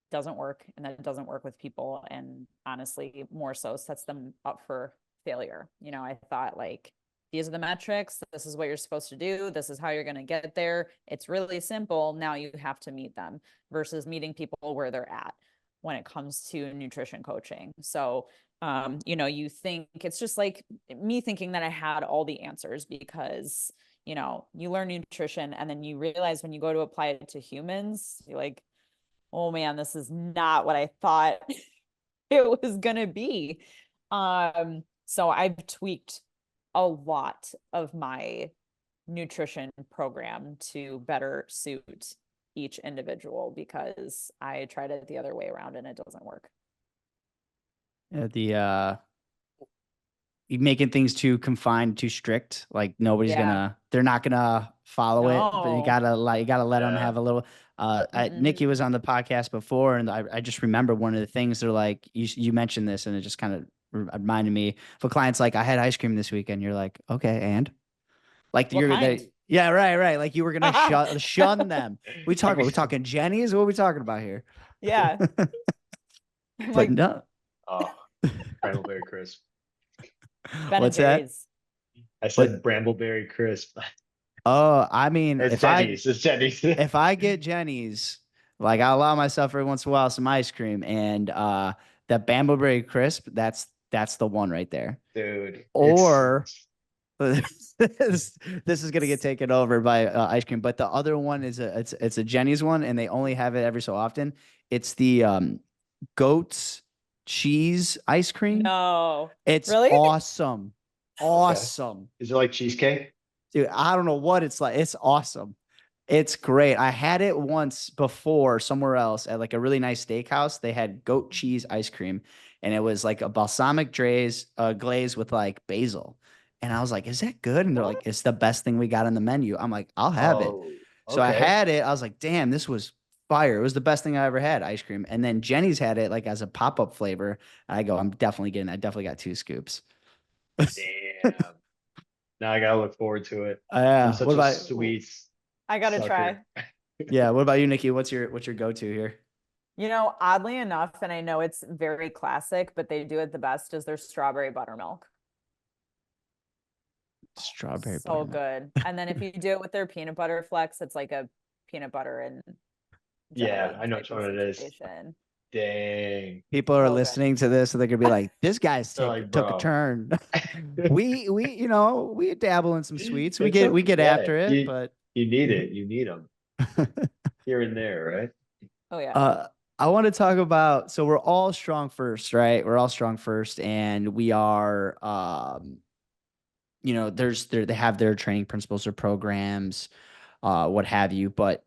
doesn't work and that doesn't work with people. And honestly, more so sets them up for failure. I thought like, these are the metrics. This is what you're supposed to do. This is how you're going to get there. It's really simple. Now you have to meet them versus meeting people where they're at when it comes to nutrition coaching. So, you think it's just like me thinking that I had all the answers because, you learn nutrition and then you realize when you go to apply it to humans, you're like, oh man, this is not what I thought it was going to be. So I've tweaked a lot of my nutrition program to better suit each individual because I tried it the other way around and it doesn't work. Yeah, making things too confined, too strict. Like nobody's they're not gonna follow it, but you No. gotta let them have a little. Nikki was Mm-mm. on the podcast before, and I just remember one of the things they're like, you mentioned this, and it just kind of reminded me of a client's like, I had ice cream this weekend. You're like, okay, and like What kind? yeah, right. Like you were gonna shun them. We talk about, we talking Jenny's? What are we talking about here? Yeah. I'm But like no, Oh, Primal Berry Crisp. Ben and what's that? Jerry's. I What? said Brambleberry Crisp. Oh, I mean, It's Jenny's. It's Jenny's. if I get Jenny's, like I allow myself every once in a while some ice cream, and that Bambleberry crisp, that's the one right there. Dude, Or this is gonna get taken over by ice cream, but the other one is it's a Jenny's one, and they only have it every so often. It's the goat's cheese ice cream. No. It's Really? awesome, okay. awesome. Is it like cheesecake? Dude, I don't know what it's like. It's awesome. It's great. I had it once before somewhere else at like a really nice steakhouse. They had goat cheese ice cream, and it was like a balsamic glaze with like basil. And I was like, "Is that good?" And they're like, What? "It's the best thing we got in the menu." I'm like, "I'll have it." Oh, So I okay. had it. I was like, "Damn, this was fire. It was the best thing I ever had, ice cream." And then Jenny's had it like as a pop-up flavor. I go, "I'm definitely getting. I definitely got 2 scoops." Damn. Now I gotta look forward to it. I'm Yeah. What such a about sweet I gotta try. sucker. yeah? What about you, Nikki? What's your go-to here? Oddly enough, and I know it's very classic, but they do it the best is their strawberry buttermilk. Strawberry So buttermilk. good. And then if you do it with their peanut butter flex, it's like a peanut butter and Yeah, jelly I know type which of one it is. situation. Dang. People are So good. listening to this, so they're gonna be like, "This guy's They're like, took a bro. turn." we dabble in some sweets. We It's get okay. after it, but You need it. You need them here and there, right? Oh yeah. uh, I want to talk about. So we're all strong first, right? We're all strong first, and we are. They have their training principles or programs, what have you. But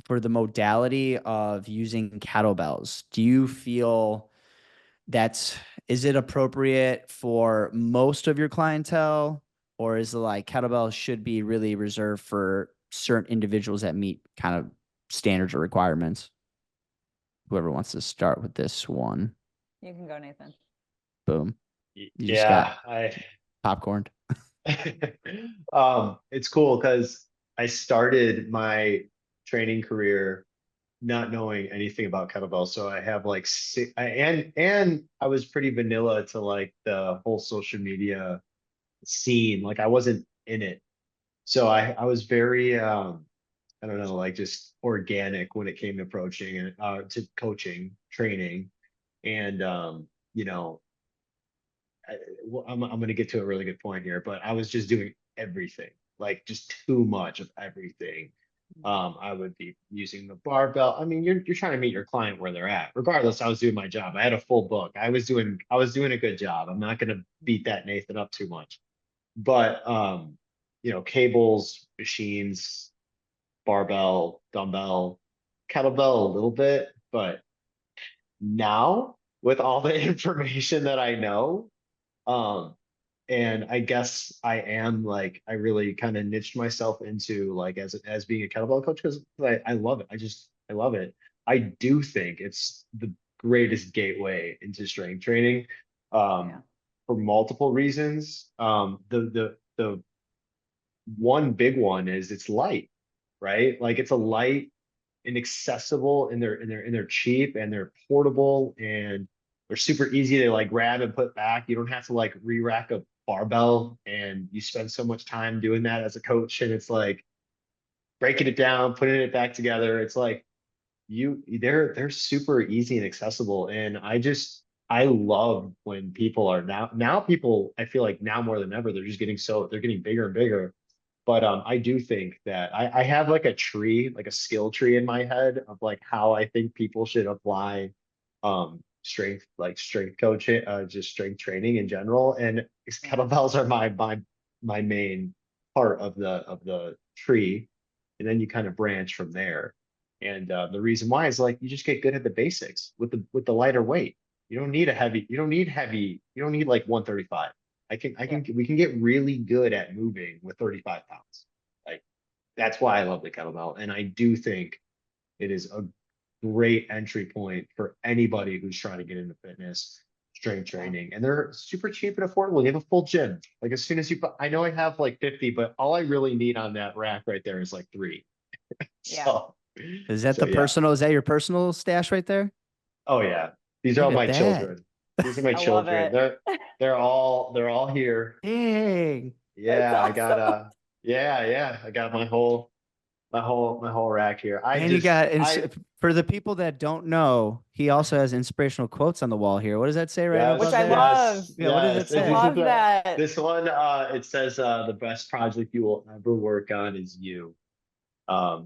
for the modality of using kettlebells, do you feel that's is it appropriate for most of your clientele, or is it like kettlebells should be really reserved for certain individuals that meet kind of standards or requirements? Whoever wants to start with this one. You can go, Nathan. Boom. You just got Yeah, I popcorned. it's cool because I started my training career not knowing anything about kettlebell. So I have like and I was pretty vanilla to like the whole social media scene. Like I wasn't in it. So I was very I don't know, like just organic when it came to approaching and to coaching, training. And you know, well, I'm going to get to a really good point here, but I was just doing everything, like just too much of everything. I would be using the barbell. I mean, you're trying to meet your client where they're at. Regardless, I was doing my job. I had a full book. I was doing a good job. I'm not going to beat that Nathan up too much. But cables, machines, barbell, dumbbell, kettlebell a little bit, but now with all the information that I know, um, and I guess I am like I really kind of niched myself into like as being a kettlebell coach because I love it. I love it. I do think it's the greatest gateway into strength training Yeah. for multiple reasons. The one big one is it's light, right? Like it's a light and accessible and they're cheap and they're portable and they're super easy to like grab and put back. You don't have to like re-rack a barbell and you spend so much time doing that as a coach and it's like breaking it down, putting it back together. It's like they're super easy and accessible. And I love when people are now people I feel like now more than ever they're just they're getting bigger and bigger. But I do think that I have like a tree, like a skill tree in my head of like how I think people should apply strength coaching, just strength training in general. And Yeah. kettlebells are my main part of the tree. And then you kind of branch from there. And the reason why is like you just get good at the basics with the lighter weight. You don't need like 135. We can get really good at moving with 35 pounds. Like that's why I love the kettlebell. And I do think it is a great entry point for anybody who's trying to get into fitness, strength training, and they're super cheap and affordable. You have a full gym. Like as soon as I know I have like 50, but all I really need on that rack right there is like 3. Yeah. So, Is that so yeah. is that your personal stash right there? Oh yeah. These are all Look my at that. children. These are my I love children. it. They're all here. Dang. Yeah, I got awesome. yeah, I got my whole rack here. And you got, for the people that don't know, he also has inspirational quotes on the wall here. What does that say right Yes, Which above I there? love. Yeah, what does it yes. I say? love that. This one, it says, the best project you will ever work on is you.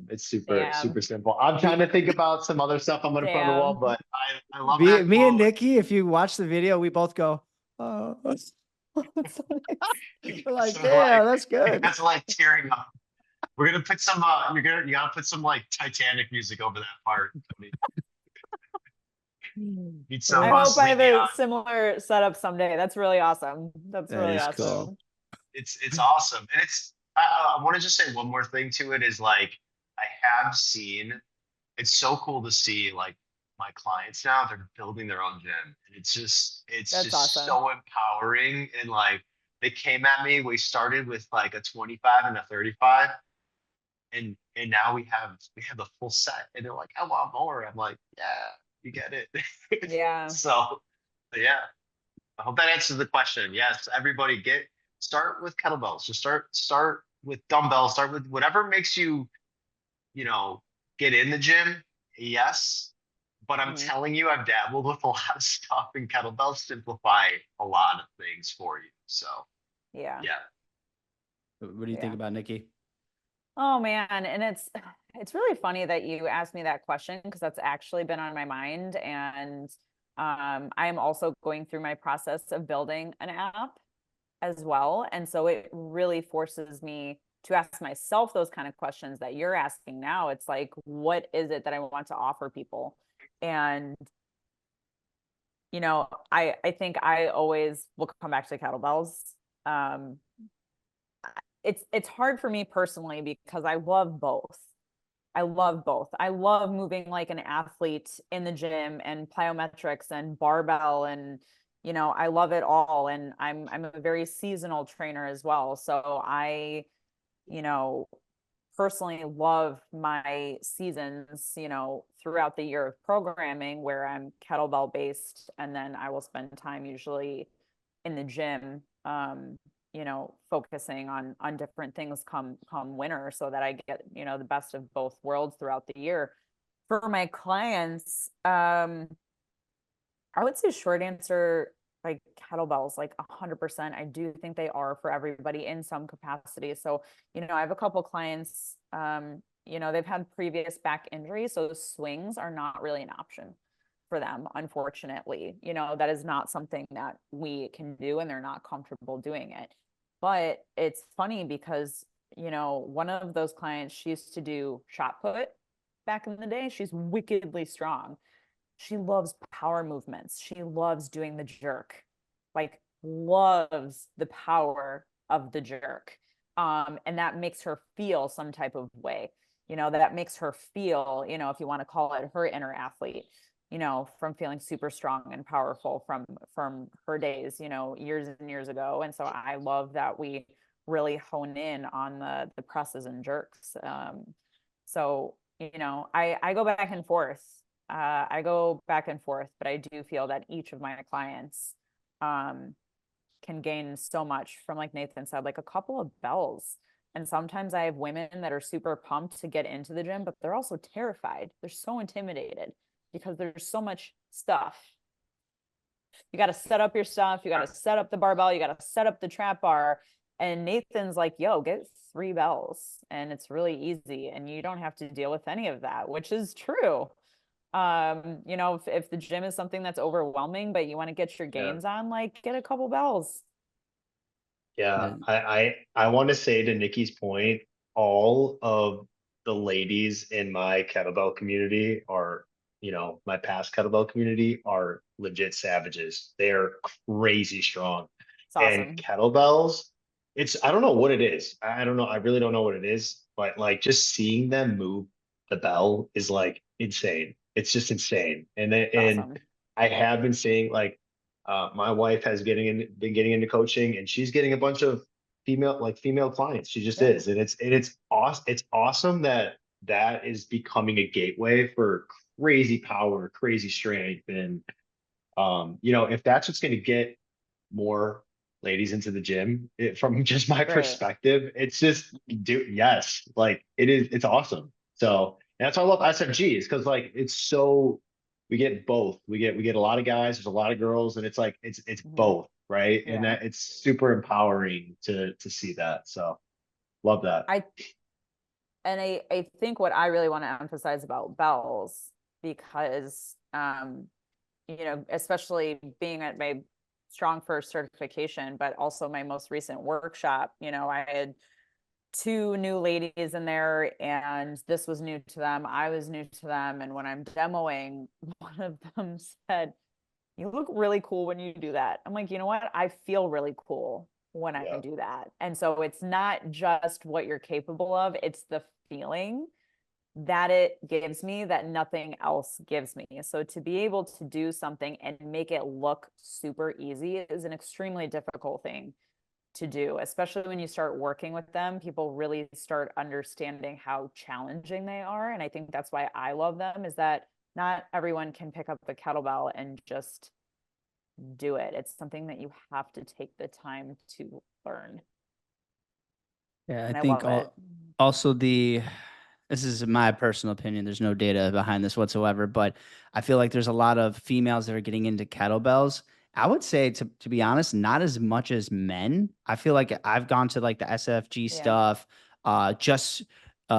It's super, Damn. super simple. I'm trying to think about some other stuff I'm gonna put on the wall, Damn. but I love that Me and quote. Nikki, if you watch the video, we both go, oh, that's so nice. We're like, So yeah, like, that's you good. guys are like tearing up. We're gonna put some, you gotta put some like Titanic music over that part. Cody. Need some I hope I have sleepy a similar setup someday. That's really awesome. That's That really is awesome. cool. It's awesome, and I want to just say one more thing to it is like I have seen it's so cool to see like my clients now they're building their own gym, and it's That's just awesome. so empowering. And like they came at me, we started with like a 25 and a 35, and now we have the full set, and they're like, I want more. I'm like, yeah, you get it. Yeah. So yeah, I hope that answers the question. Yes, everybody start with kettlebells. Just start with dumbbells. Start with whatever makes you, you know, get in the gym. Yes. But I'm Mhm. telling you, I've dabbled with a lot of stuff, and kettlebells simplify a lot of things for you. So Yeah. yeah. What do you think Yeah. about Nikki? Oh man, and it's really funny that you asked me that question because that's actually been on my mind. And I am also going through my process of building an app as well. And so it really forces me to ask myself those kind of questions that you're asking now. It's like, what is it that I want to offer people? And I think I always will come back to kettlebells. Um, it's hard for me personally because I love both. I love both. I love moving like an athlete in the gym and plyometrics and barbell and I love it all. And I'm a very seasonal trainer as well. So I, you know, personally love my seasons, throughout the year of programming where I'm kettlebell based and then I will spend time usually in the gym focusing on different things come winter so that I get, the best of both worlds throughout the year. For my clients, I would say short answer, like kettlebells, like 100%. I do think they are for everybody in some capacity. So, I have a couple clients, they've had previous back injuries, so swings are not really an option for them, unfortunately. That is not something that we can do, and they're not comfortable doing it. But it's funny because, one of those clients, she used to do shot put back in the day. She's wickedly strong. She loves power movements. She loves doing the jerk, like loves the power of the jerk. And that makes her feel some type of way, that makes her feel, if you want to call it her inner athlete, from feeling super strong and powerful from her days, years and years ago. And so I love that we really hone in on the presses and jerks. So, I go back and forth. But I do feel that each of my clients can gain so much from, like Nathan said, like a couple of bells. And sometimes I have women that are super pumped to get into the gym, but they're also terrified. They're so intimidated because there's so much stuff. You got to set up your stuff. You got to set up the barbell. You got to set up the trap bar. And Nathan's like, yo, get 3 bells. And it's really easy. And you don't have to deal with any of that, which is true. If the gym is something that's overwhelming, but you want to get your Yeah. gains on, like get a couple bells. Yeah. I want to say to Nikki's point, all of the ladies in my kettlebell community are, my past kettlebell community are legit savages. They are crazy strong. and awesome. kettlebells. I don't know what it is. I don't know. I really don't know what it is, but like just seeing them move the bell is like insane. It's just insane. It's awesome. I have been seeing like my wife has been getting into coaching, and she's getting a bunch of female clients. She just Yeah. is. And it's awesome that that is becoming a gateway for crazy power, crazy strength. And if that's what's going to get more ladies into the gym, from just my Right. perspective, it's just yes, like it's awesome. So that's why I love SFG, is because like it's so, we get both. We get a lot of guys, there's a lot of girls, and it's like it's Mhm. both, right? And Yeah. that it's super empowering to see that. So love that. I I think what I really want to emphasize about bells, because especially being at my strong first certification, but also my most recent workshop, I had two new ladies in there, and this was new to them. I was new to them. And when I'm demoing, one of them said, "You look really cool when you do that." I'm like, you know what? I feel really cool when I Yeah. do that. And so it's not just what you're capable of, it's the feeling that it gives me that nothing else gives me. So to be able to do something and make it look super easy is an extremely difficult thing to do, especially when you start working with them. People really start understanding how challenging they are. And I think that's why I love them, is that not everyone can pick up the kettlebell and just do it. It's something that you have to take the time to learn. Yeah, I And I think love it. also this is my personal opinion. There's no data behind this whatsoever, but I feel like there's a lot of females that are getting into kettlebells. I would say, to be honest, not as much as men. I feel like I've gone to like the SFG Yeah. stuff, just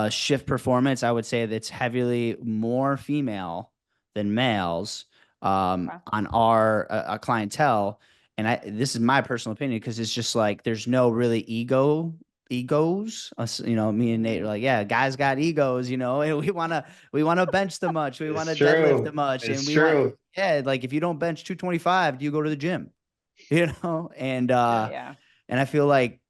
shift performance. I would say that's heavily more female than males Okay. on our clientele. And this is my personal opinion, because it's just like there's no really egos. Us, me and Nate are Mhm. like, yeah, guys got egos, and we wanna bench the much, we It's want to deadlift the true. much, and It's we want, true. yeah, like if you don't bench 225, do you go to the gym? And Yeah. Yeah. I feel like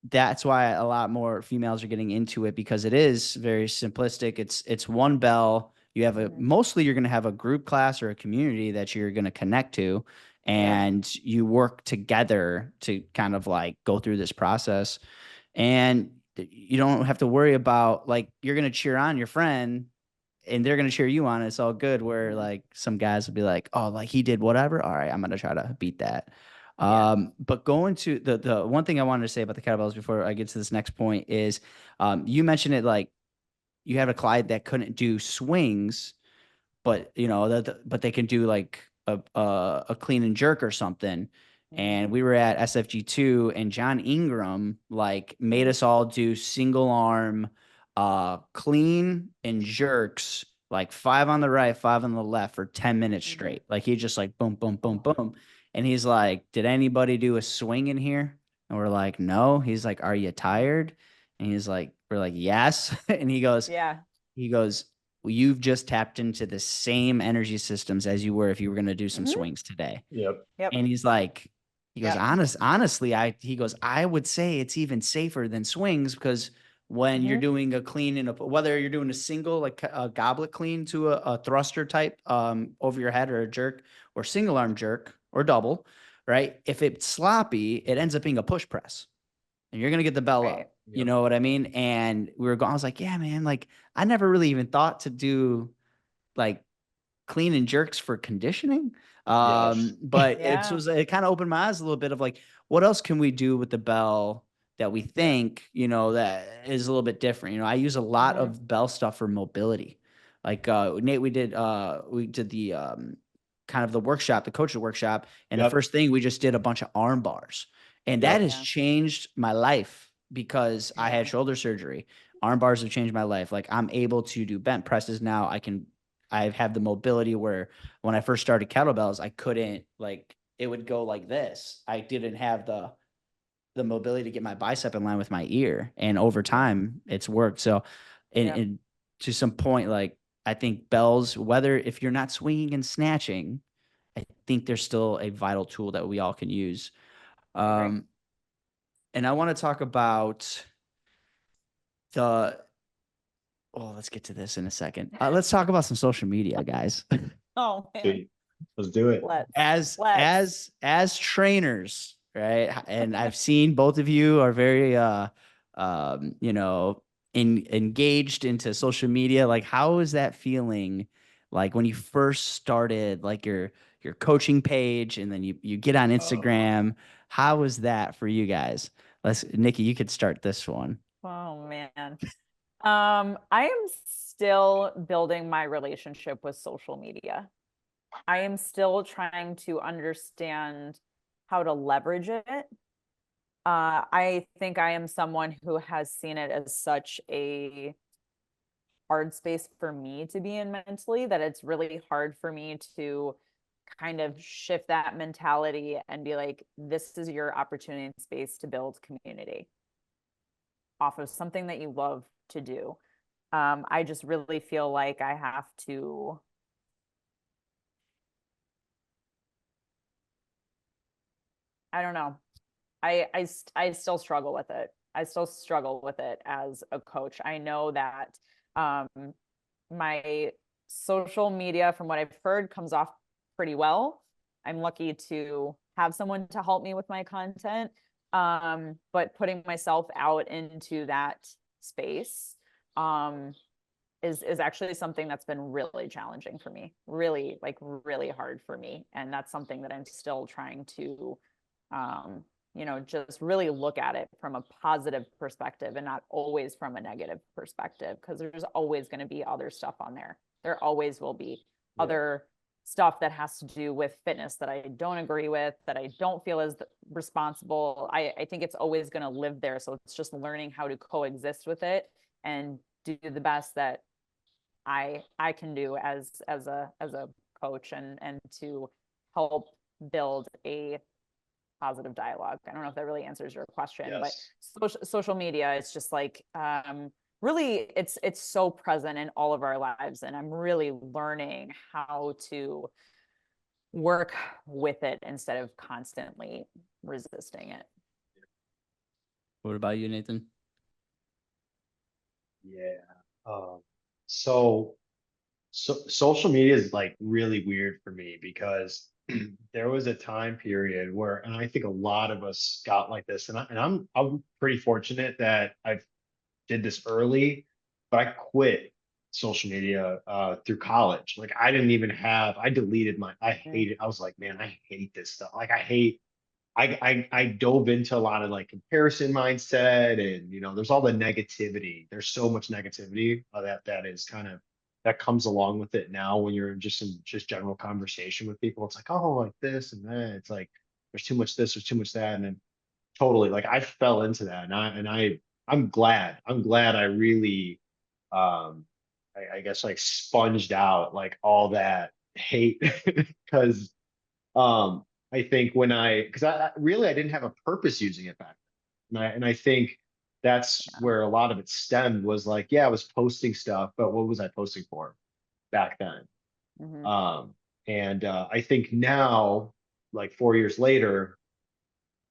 that's why a lot more females are getting into it, because it is very simplistic. It's one bell. You have Mhm. mostly you're going to have a group class or a community that you're going to connect to, Yeah. and you work together to kind of like go through this process. And you don't have to worry about, like, you're going to cheer on your friend and they're going to cheer you on. It's all good. Where Mhm. like some guys will be like, oh, like he did whatever. All right, I'm going to try to beat that. Yeah. But going to the one thing I wanted to say about the kettlebells before I get to this next point is, you mentioned it, like you had a client that couldn't do swings, but but they can do like a clean and jerk or something. And Mhm. we were at SFG2, and John Ingram like made Mhm. us all do single arm clean and jerks, like five on the right, five on the left, for 10 minutes Mhm. straight. Like he just like boom, boom, boom, Oh, boom. And he's like, did anybody do a swing in here? And we're like, no. He's like, are you tired? And he's like, we're like, yes. And Yeah. he goes, well, you've just tapped into the same energy systems as you were if you were going to do some Mhm. swings today. yep. Yep. And he's like, Yep. honestly, he goes, I would say it's even safer than swings, because when you're Mhm. doing a clean whether you're doing a single, like a goblet clean to a thruster type over your head, or a jerk, or single arm jerk, or double, right? If it's sloppy, it ends up being a push press, and you're gonna get the bell Right. up. You Yep. know what I mean? And we were going, I was like, yeah, man, like I never really even thought to do like clean and jerks for conditioning. Yes. But Yeah. it kind of opened my eyes a little bit of like, what else can we do with the bell that we Yeah. think, that is a little bit different. I use a lot Mhm. of bell stuff for mobility. Like Nate, we did the kind of the workshop, the coaching workshop, and the Yep. first thing we just did a bunch of arm bars. And that Yep. has Yeah. changed my life, because I had Yeah. shoulder surgery. Arm bars have changed my life. Like I'm able to do bent presses now. I have the mobility where when I first started kettlebells, I couldn't, like, it would go like this. I didn't have the mobility to get my bicep in line with my ear. And over Yep. time it's worked. So, Yep. and to some point, like I think bells, whether if you're not swinging and snatching, I think there's still a vital tool that we all can use. agree. And I want to talk about the, oh, let's get to this in a second. Let's talk about some social media, guys. Oh man, Sweet. Let's do it. let's. As trainers, right? And I've seen both of you are very you know, engaged into social media. Like, how is that feeling? Like when you first started, like your coaching page, and then you get on Instagram. How was that for you guys? Nikki, you could start this one. Oh man. I am still building my relationship with social media. I am still trying to understand how to leverage it. I think I am someone who has seen it as such a hard space for me to be in mentally, that it's really hard for me to kind of shift that mentality and be like, this is your opportunity and space to build community off of something that you love to do. I just really feel like I have to, I don't know. I still struggle with it. I still struggle with it as a coach. I know that um, my social media, from what I've heard, comes off pretty well. I'm lucky to have someone to help me with my content. But putting myself out into that space is actually something that's been really challenging for me, really, like really hard for me. And that's something that I'm still trying to just really look at it from a positive perspective and not always from a negative perspective, because there's always going to be other stuff on there. There always will be other stuff that has to do with fitness that I don't agree with, that I don't feel is responsible. I think it's always going to live there. So it's just learning how to coexist with it and do the best that I can do as a coach, and to help build a positive dialogue. I don't know if that really answers your question, but social media, it's just like really it's so present in all of our lives, and I'm really learning how to work with it instead of constantly resisting it. What about you, Nathan? Yeah. So social media is like really weird for me because there was a time period where, and I think a lot of us got like this, and I'm pretty fortunate that I did this early, but I quit social media through college. Like I deleted I hated, I was like, man, I hate this stuff. Like I dove into a lot of like comparison mindset, and there's all the negativity. There's so much negativity that is kind of that comes along with it now when you're just in just general conversation with people. It's like, oh, like this and that. It's like there's too much this, there's too much that, and then totally like I fell into that, I'm glad. I'm glad I really um I guess like sponged out like all that hate because I think when because I didn't have a purpose using it back then. And I think that's where a lot of it stemmed, was like, yeah, I was posting stuff, but what was I posting for back then? Mm-hmm. And I think now, like 4 years later,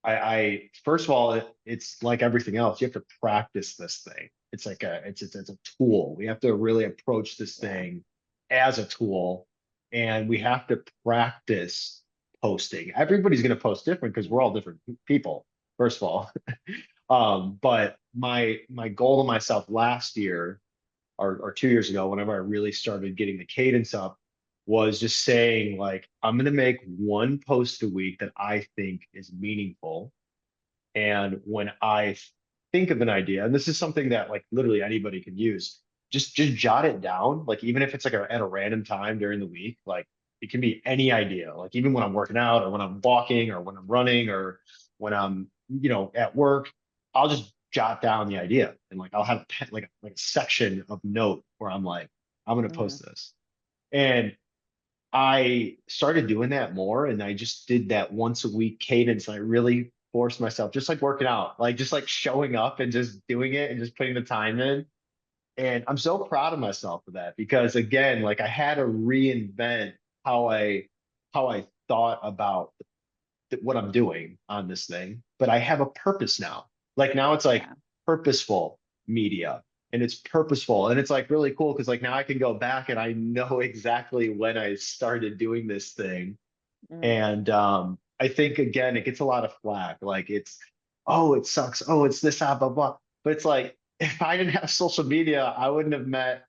I first of all, it's like everything else. You have to practice this thing. It's like it's a tool. We have to really approach this thing as a tool, and we have to practice posting. Everybody's going to post different because we're all different people. First of all, but my goal to myself last year or 2 years ago, whenever I really started getting the cadence up, was just saying like, I'm going to make one post a week that I think is meaningful. And when I think of an idea, and this is something that like literally anybody can use, just jot it down. Like even if it's like at a random time during the week, like it can be any idea. Like even when I'm working out or when I'm walking or when I'm running or when I'm, at work, I'll just jot down the idea, and like I'll have a pen, like a section of note where I'm like, I'm gonna Mm-hmm. post this. And I started doing that more, and I just did that once a week cadence. And I really forced myself, just like working out, like just like showing up and just doing it and just putting the time in. And I'm so proud of myself for that, because again, like I had to reinvent how I thought about what I'm doing on this thing, but I have a purpose now. Like now it's like Yeah. purposeful media, and it's purposeful, and it's like really cool because like now I can go back and I know exactly when I started doing this thing. Mm. And I think again, it gets a lot of flack. Like it's, oh, it sucks. Oh, it's this, blah, blah. But it's like, if I didn't have social media, I wouldn't have met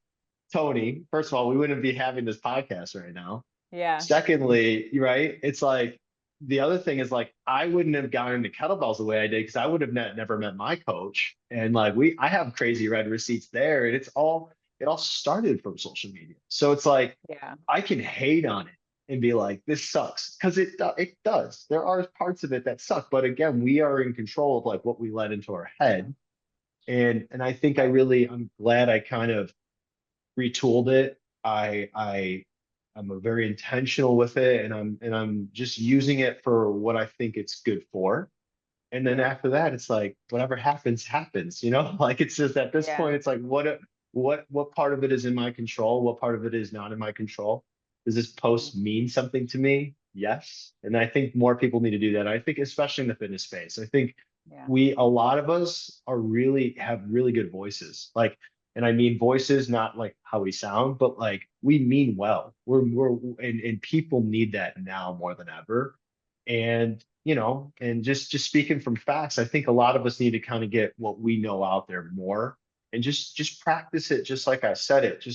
Tony. First of all, we wouldn't be having this podcast right now. Yeah. Secondly, right? It's like the other thing is like I wouldn't have gotten into kettlebells the way I did because I would have never met my coach. And like I have crazy red receipts there, and it all started from social media. So it's like Yeah. I can hate on it and be like, this sucks because it does. There are parts of it that suck, but again, we are in control of like what we let into our head. And I think Right. I'm glad I kind of retooled it. I'm a very intentional with it, and I'm just using it for what I think it's good for. And then Yeah. after that, it's like whatever happens, happens, you know? Like it's just at this Yeah. point, it's like what part of it is in my control? What part of it is not in my control? Does this Mm. post mean something to me? Yes. And I think more people need to do that. I think especially in the fitness space. I think Yeah. a lot of us are really have really good voices. Like, and I mean voices, not like how we sound, but like we mean well. And people need that now more than ever. And and just speaking from facts, I think a lot of us need to kind of get what we know out there more and just practice it just like I said it.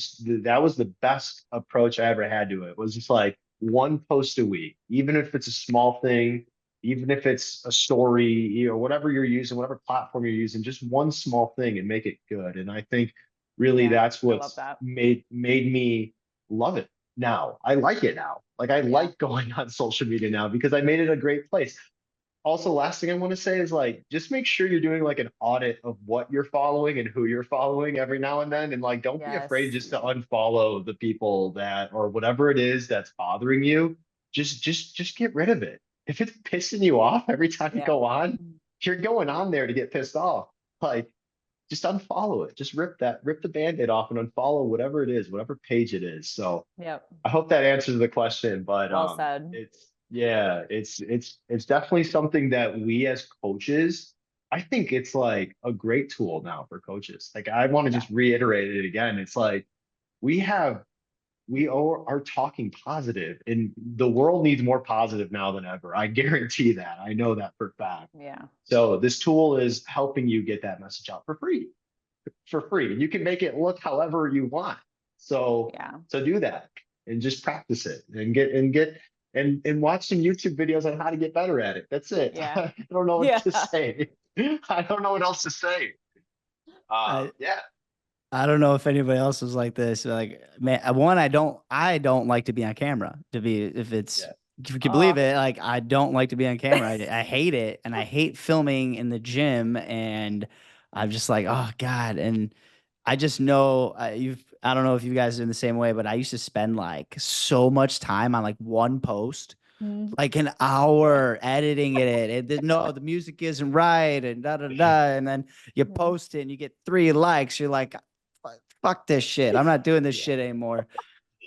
That was the best approach I ever had to it. Was just like one post a week, even if it's a small thing, even if it's a story, whatever you're using, whatever platform you're using, just one small thing and make it good. And I think really Yeah. that's I love what's that. made me love it now. I like it now. Like I Yeah. like going on social media now because I made it a great place. Also, last thing I want to say is like just make sure you're doing like an audit of what you're following and who you're following every now and then. And like don't be afraid Yes. just to unfollow the people that or whatever it is that's bothering you. Just get rid of it. If it's pissing you off every time you Yeah. go on, you're going on there to get pissed off. Like just unfollow it. Just rip the band-aid off and unfollow whatever it is, whatever page it is. So Yep. I hope that answers the question, but Well said. it's definitely something that we as coaches, I think it's like a great tool now for coaches. Like I want to Yeah. just reiterate it again. It's like we have are talking positive, and the world needs more positive now than ever. I guarantee that. I know that for a fact. Yeah. So this tool is helping you get that message out for free. For free. You can make it look however you want. So Yeah. do that and just practice it and and watch some YouTube videos on how to get better at it. That's it. Yeah. I don't know what Yeah. to say. I don't know what else to say. I Yeah. I don't know if anybody else is like this. Like, man, one, I don't like to be on camera. To be, Yeah. if you can believe Oh. it, like I don't like to be on camera. I hate it, and I hate filming in the gym. And I'm just like, oh God. And I just know I don't know if you guys are in the same way, but I used to spend like so much time on like one post, Mm. like an hour editing it. No, the music isn't right, and da da da. And then you Mhm. post it, and you get 3 likes. You're like, fuck this shit. I'm not doing this Yeah. shit anymore.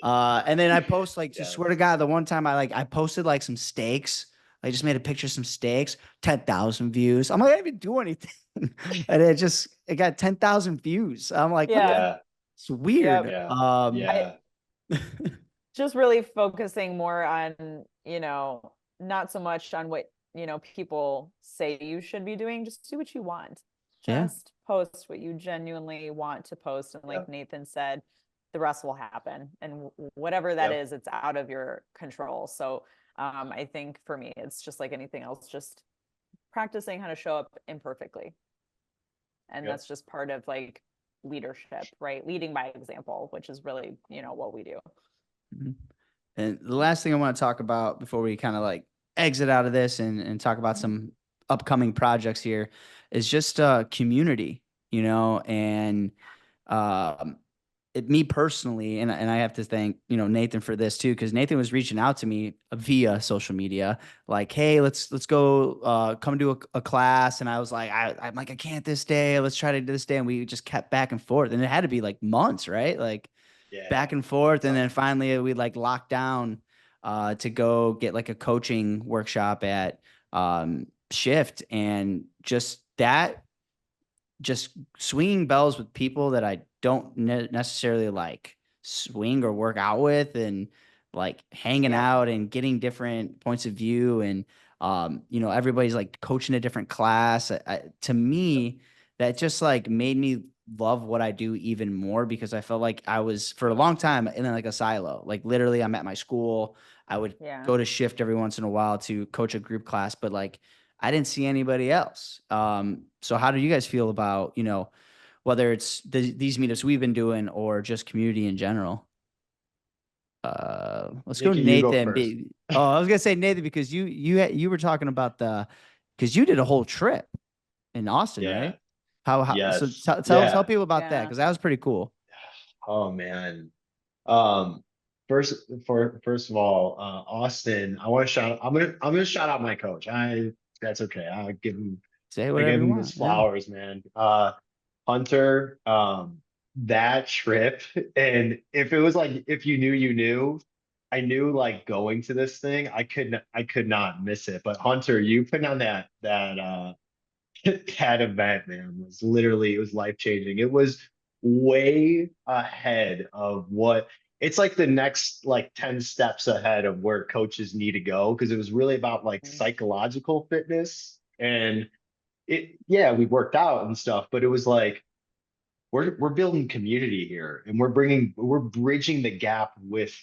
And then I post like, to Yeah. swear to God, the one time I posted like some steaks. I just made a picture of some steaks, 10,000 views. I'm like, I didn't even do anything. And it got 10,000 views. I'm like, what the, Yeah. Yeah. it's weird. Yep. Yeah. I Yeah. just really focusing more on, not so much on what, people say you should be doing. Just do what you want. Yeah. Just post what you genuinely want to post. And like Yep. Nathan said, the rest will happen. And whatever that Yep. is, it's out of your control. So I think for me, it's just like anything else, just practicing how to show up imperfectly. And Yep. that's just part of like leadership, right? Leading by example, which is really, what we do. Mhm. And the last thing I want to talk about before we kind of like exit out of this and talk about Mhm. some upcoming projects here is just community, and um, me personally, and I have to thank, Nathan for this too, because Nathan was reaching out to me via social media, like, hey, let's go come to a class. And I was like, I'm like, I can't this day. Let's try to do this day. And we just kept back and forth. And it had to be like months, right? Like Yeah. back and forth. And Yep. then finally we like locked down to go get like a coaching workshop at shift, and just swinging bells with people that I don't necessarily like swing or work out with, and like hanging out and getting different points of view, and everybody's like coaching a different class. To me, that just like made me love what I do even more, because I felt like I was for a long time in like a silo. Like literally, I'm at my school. I would go to shift every once in a while to coach a group class, but like I didn't see anybody else. So how do you guys feel about, whether it's these meetups we've been doing or just community in general? Let's go Nikki, you go Nathan. first. I was gonna say Nathan, because you were talking about because you did a whole trip in Austin, Yeah. right? So Yes. tell Yeah. people about that, because that was pretty cool. Oh man. Um, first of all, Austin, I want to shout. I'm gonna shout out my coach. That's okay. Say I whatever give you him his want. Yeah. flowers, man. Hunter, that trip, and if it was like if you knew, you knew. I knew like going to this thing, I could not miss it. But Hunter, you putting on that that event, man, it was life changing. It was way ahead of what it's like the next like 10 steps ahead of where coaches need to go, because it was really about like psychological fitness. And yeah, we worked out and stuff, but it was like we're building community here, and we're bridging the gap with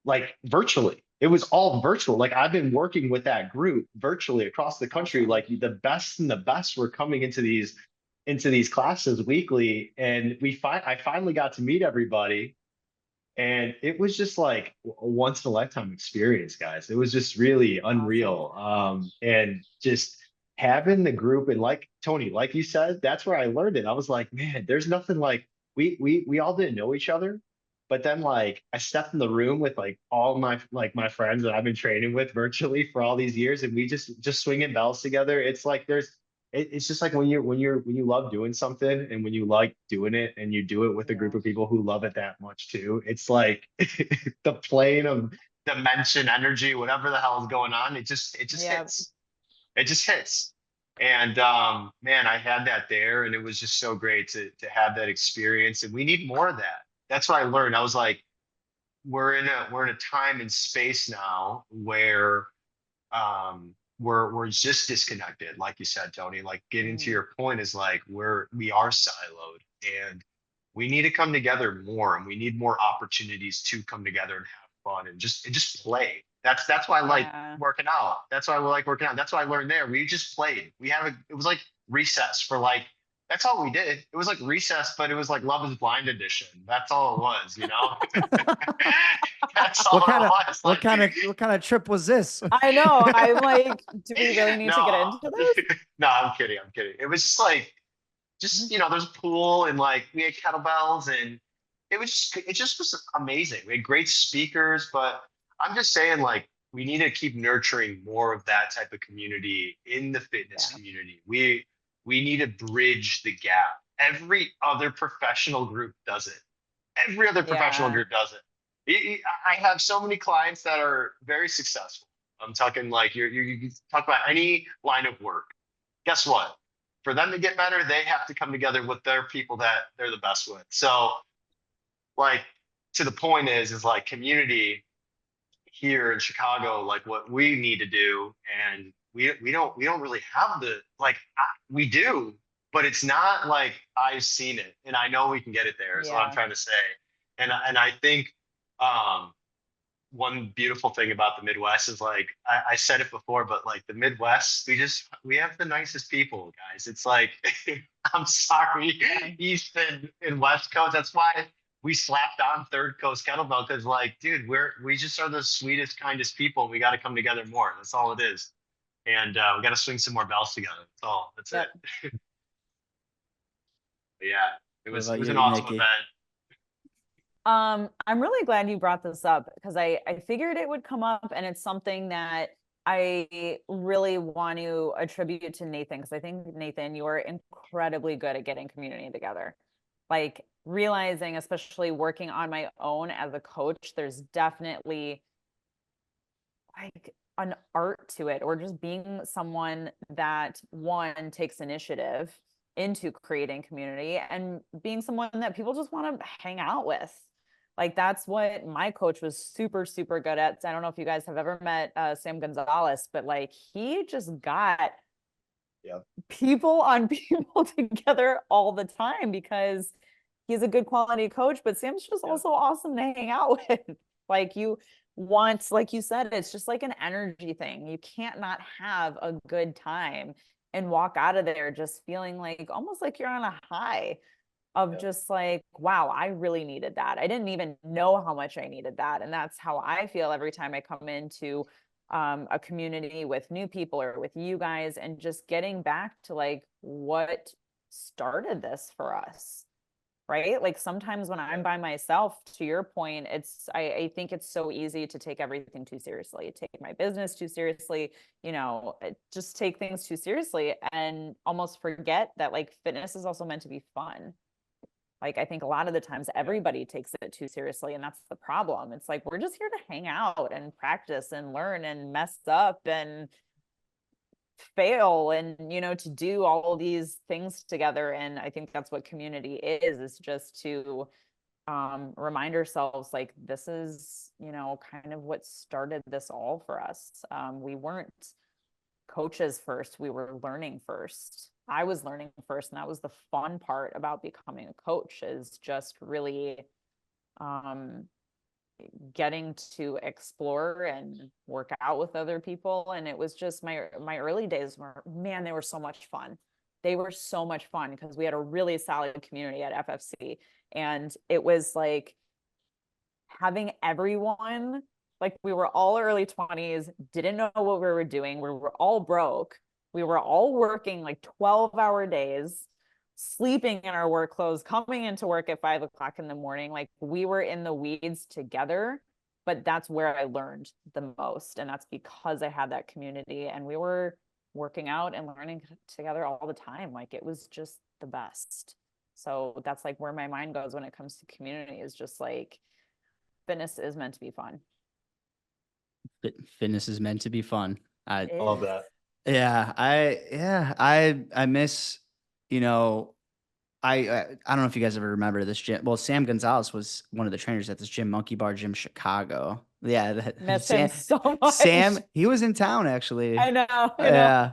like virtually. It was all virtual. Like I've been working with that group virtually across the country. Awesome. Like the best and the best were coming into these classes weekly, and I finally got to meet everybody, and it was just like a once in a lifetime experience, guys. It was just really Awesome. unreal. And just having the group, and like Tony, like you said, that's where I learned it. I was like, man, there's nothing like we all didn't know each other, but then like I stepped in the room with like all my friends that I've been training with virtually for all these years, and we just swinging bells together. It's like it's just like when you love doing something, and when you like doing it and you do it with a group of people who love it that much too, it's like the plane of dimension energy, whatever the hell is going on, it just Yeah. hits. It just hits. And man, I had that there, and it was just so great to have that experience. And we need more of that. That's what I learned. I was like, we're in a time and space now where we're just disconnected, like you said, Tony. Like getting to Mm. your point is like we are siloed, and we need to come together more, and we need more opportunities to come together and have fun and just play. That's why I like Yeah. working out. That's why I like working out. That's why I learned there. We just played. It was like recess for like that's all we did. It was like recess, but it was like Love is Blind edition. That's all it was, you know? That's all What kind it of was. Like what kind of trip was this? I know. I'm like, do we really need to get no, into this? no, I'm kidding. I'm kidding. It was just like, there's a pool, and like we had kettlebells, and it just was amazing. We had great speakers, but I'm just saying, like, we need to keep nurturing more of that type of community in the fitness Yeah. community. We need to bridge the gap. Every other professional group does it. Every other professional Yeah. group does it. I have so many clients that are very successful. I'm talking like you talk about any line of work. Guess what? For them to get better, they have to come together with their people that they're the best with. So, like, to the point is like community here in Chicago, like what we need to do, and we don't really have the like we do, but it's not like I've seen it, and I know we can get it there. Is what I'm Yeah. trying to say, and I think um, one beautiful thing about the Midwest is like I said it before, but like the Midwest, we have the nicest people, guys. It's like I'm sorry, Yeah. East and West Coast. That's why we slapped on Third Coast Kettlebell, because like, dude, we just are the sweetest, kindest people. We got to come together more. That's all it is, and we got to swing some more bells together. That's all. That's it. Yep. But yeah, What it about was an you, awesome Nikki? event. I'm really glad you brought this up, because I figured it would come up, and it's something that I really want to attribute to Nathan, because I think, Nathan, you are incredibly good at getting community together. Like realizing, especially working on my own as a coach, there's definitely like an art to it, or just being someone that one takes initiative into creating community and being someone that people just want to hang out with. Like that's what my coach was super, super good at. I don't know if you guys have ever met Sam Gonzalez, but like he just got Yeah. people on people together all the time because he's a good quality coach, but Sam's just Yeah. also awesome to hang out with. Like you want, like you said, it's just like an energy thing. You can't not have a good time and walk out of there just feeling like almost like you're on a high of Yeah. just like, wow, I really needed that. I didn't even know how much I needed that. And that's how I feel every time I come into a community with new people or with you guys, and just getting back to like what started this for us. Right. Like sometimes when I'm Yeah. by myself, to your point, I think it's so easy to take everything too seriously, take my business too seriously, just take things too seriously and almost forget that like fitness is also meant to be fun. Like I think a lot of the times Yeah. everybody takes it too seriously, and that's the problem. It's like we're just here to hang out and practice and learn and mess up and fail and to do all these things together. And I think that's what community is just to remind ourselves like this is kind of what started this all for us. We weren't coaches first, we were learning first. I was learning first, and that was the fun part about becoming a coach, is just really um getting to explore and work out with other people. And it was just my early days were, man, they were so much fun. They were so much fun because we had a really solid community at FFC, and it was like having everyone, like we were all early 20s, didn't know what we were doing, we were all broke, we were all working like 12-hour days, sleeping in our work clothes, coming into work at 5 o'clock in the morning. Like we were in the weeds together, but that's where I learned the most. And that's because I had that community, and we were working out and learning together all the time. Like it was just the best. So that's like where my mind goes when it comes to community, is just like fitness is meant to be fun. Fitness is meant to be fun. I I love that. I miss, you know, I don't know if you guys ever remember this gym. Well, Sam Gonzalez was one of the trainers at this gym, Monkey Bar Gym Chicago. Yeah, Miss him so Sam, much. he was in town actually. I know. Yeah.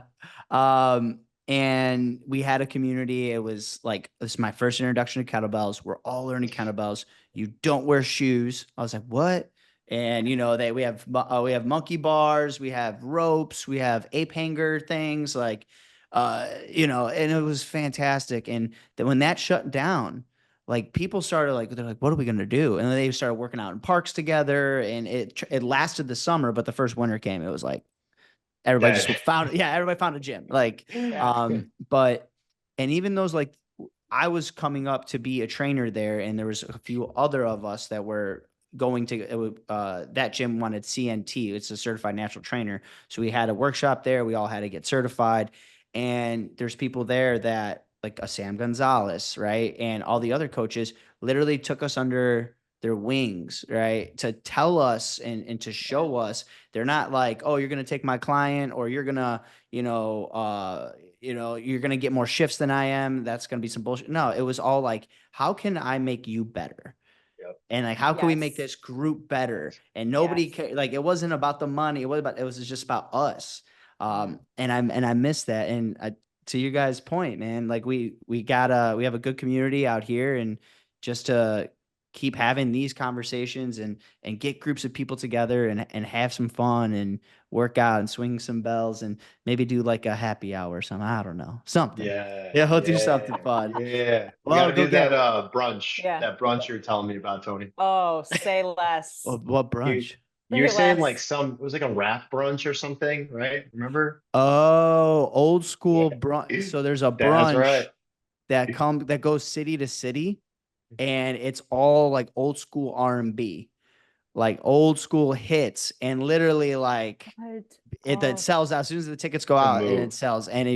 And we had a community. It was like, this is my first introduction to kettlebells. We're all learning kettlebells. You don't wear shoes. I was like, what? And we have monkey bars, we have ropes, we have ape hanger things, like and it was fantastic. And then when that shut down, like people started like, they're like, what are we gonna do? And then they started working out in parks together, and it lasted the summer, but the first winter came, it was like everybody Dead. just found, yeah, everybody found a gym. Like, Yeah. but and even those, like, I was coming up to be a trainer there, and there was a few other of us that were going to that gym wanted CNT. It's a certified natural trainer. So we had a workshop there. We all had to get certified. And there's people there that, like a Sam Gonzalez, right? And all the other coaches literally took us under their wings, right? To tell us and to show us. They're not like, oh, you're gonna take my client, or you're gonna, you're gonna get more shifts than I am. That's gonna be some bullshit. No, it was all like, how can I make you better? Yep. And like, how can we make Yes. this group better? And nobody Yes. like, it wasn't about the money. It was just about us. And I miss that. And to you guys' point, man, like we have a good community out here, and just to keep having these conversations and get groups of people together and have some fun and work out and swing some bells and maybe do like a happy hour or something. I don't know. Something. Yeah. Yeah, we'll do Yeah. something fun. Yeah. We Well, got I'll to go do that get brunch. Yeah. That brunch you're telling me about, Tony. Oh, say less. what You brunch? you were Say saying like less. it was like a rap brunch or something, right? Remember? Oh, old school Yeah. brunch. So there's a That's brunch right. that goes city to city, and it's all like old school R&B, like old school hits, and literally like What? it that Oh, sells out as soon as the tickets go The out, and move. it sells, and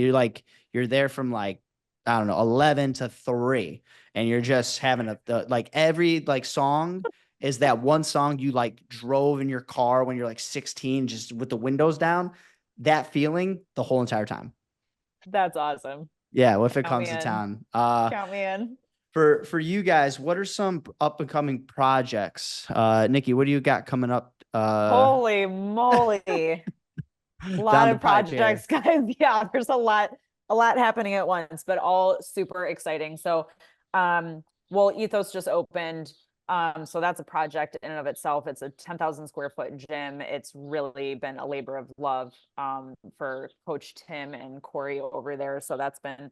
you're there from like, I don't know, 11 to 3, and you're just having like every like song is that one song you like drove in your car when you're like 16, just with the windows down. That feeling the whole entire time. That's awesome. Yeah, well, if it Count me comes to in. town. Count me in. For you guys, what are some up and coming projects? Nikki, what do you got coming up? Holy moly. A lot Down the of pipe here. projects, guys. Yeah, there's a lot happening at once, but all super exciting. So, well, Ethos just opened. So that's a project in and of itself. It's a 10,000 square foot gym. It's really been a labor of love for Coach Tim and Corey over there. So that's been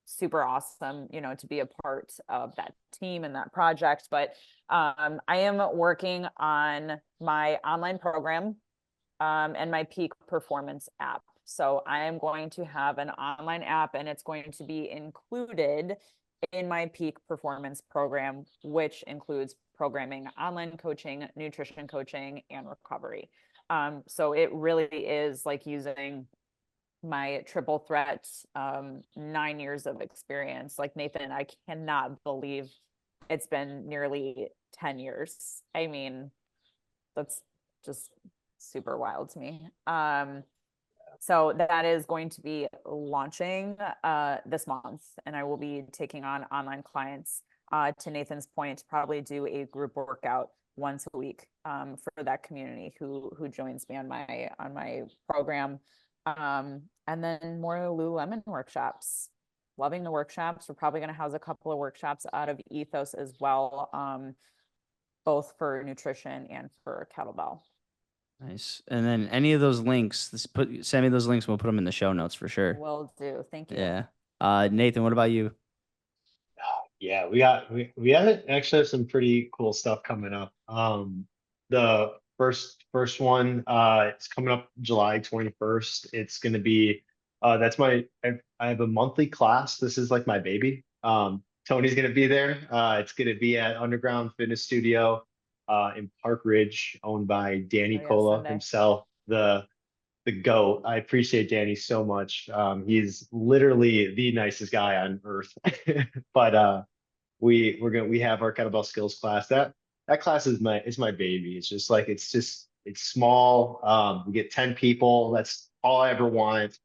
super awesome, you know, to be a part of that team and that project. But I am working on my online program and my peak performance app. So I am going to have an online app and it's going to be included in my peak performance program, which includes programming, online coaching, nutrition coaching, and recovery. So it really is like using my triple threat 9 years of experience. Like Nathan, I cannot believe it's been nearly 10 years. I mean, that's just super wild to me. So that is going to be launching this month, and I will be taking on online clients. To Nathan's point, to probably do a group workout once a week for that community who joins me on my program, and then more Lululemon workshops. Loving the workshops. We're probably going to house a couple of workshops out of Ethos as well, both for nutrition and for kettlebell. Nice. And then any of those links, send me those links. We'll put them in the show notes for sure. Will do. Thank you. Yeah. Nathan, what about you? Yeah, we actually have some pretty cool stuff coming up. The first one, it's coming up July 21st. It's gonna be that's I have a monthly class. This is like my baby. Tony's gonna be there. It's gonna be at Underground Fitness Studio in Park Ridge, owned by Danny Oh yeah, Cola Sunday. himself, the GOAT. I appreciate Danny so much. He's literally the nicest guy on earth. But we have our kettlebell skills class. That class is my baby. It's just like it's small. We get 10 people. That's all I ever want.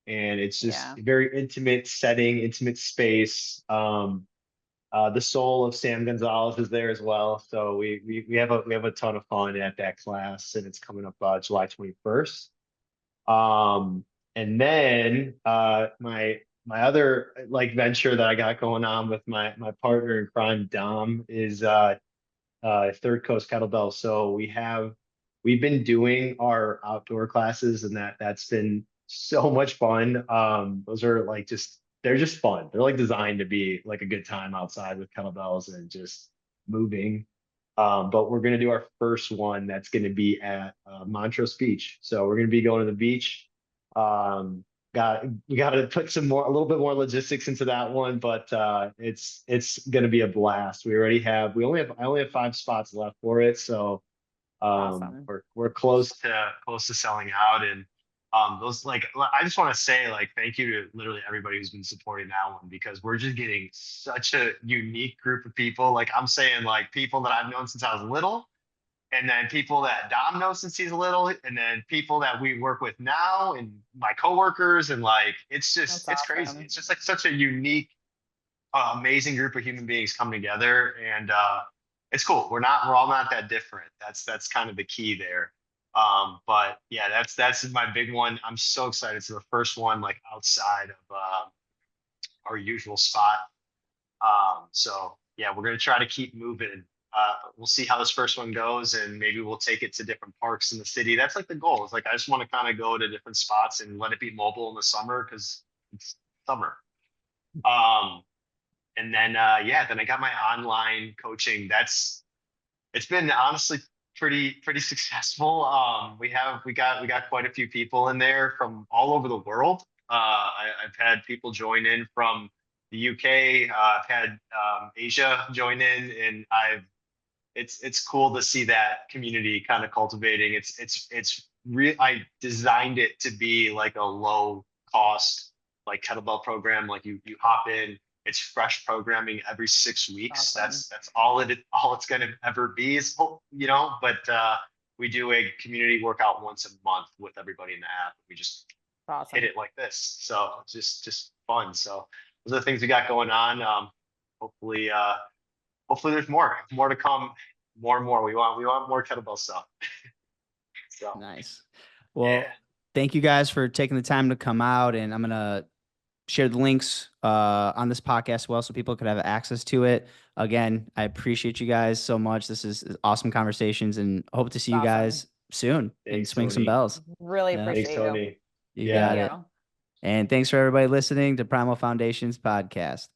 And it's just Yeah. very intimate setting, intimate space. The soul of Sam Gonzalez is there as well. So we have a ton of fun at that class, and it's coming up July 21st. And then my other like venture that I got going on with my partner in crime, Dom, is Third Coast Kettlebell. So we've been doing our outdoor classes, and that's been so much fun. Those are like they're just fun. They're like designed to be like a good time outside with kettlebells and just moving. But we're gonna do our first one that's gonna be at Montrose Beach. So we're gonna be going to the beach. Um, we got to put a little bit more logistics into that one, but it's gonna be a blast. I only have 5 spots left for it, so Awesome. we're close to selling out. And those, like, I just want to say, like, thank you to literally everybody who's been supporting that one, because we're just getting such a unique group of people. Like, I'm saying, like, people that I've known since I was little, and then people that Dom knows since he's little, and then people that we work with now, and my coworkers. And like, That's it's crazy. awesome. It's just like such a unique, amazing group of human beings coming together. And it's cool. We're all not that different. That's kind of the key there. But yeah, that's my big one. I'm so excited. It's the first one like outside of our usual spot. So yeah, we're gonna try to keep moving. We'll see how this first one goes, and maybe we'll take it to different parks in the city. That's like the goal. It's like I just want to kind of go to different spots and let it be mobile in the summer, because it's summer. Um, and then then I got my online coaching. It's been honestly pretty successful. We got quite a few people in there from all over the world. I've had people join in from the UK. I've had Asia join in, and it's cool to see that community kind of cultivating. It's real. I designed it to be like a low cost like kettlebell program. Like you hop in, It's fresh programming every 6 weeks. Awesome. That's all it's going to ever be is, but we do a community workout once a month with everybody in the app. We just Awesome. hit it like this. So it's just fun. So those are the things we got going on. Hopefully there's more to come, more and more. We want more kettlebell stuff. So Nice. Well, yeah. thank you guys for taking the time to come out, and I'm gonna share the links on this podcast as well so people could have access to it. Again, I appreciate you guys so much. This is awesome conversations, and hope to see you Awesome. guys soon and Thanks, swing some Tony. bells. Really Yeah. appreciate Thanks, you. Tony. You Yeah. got Thank it. you. And thanks for everybody listening to Primal Foundations podcast.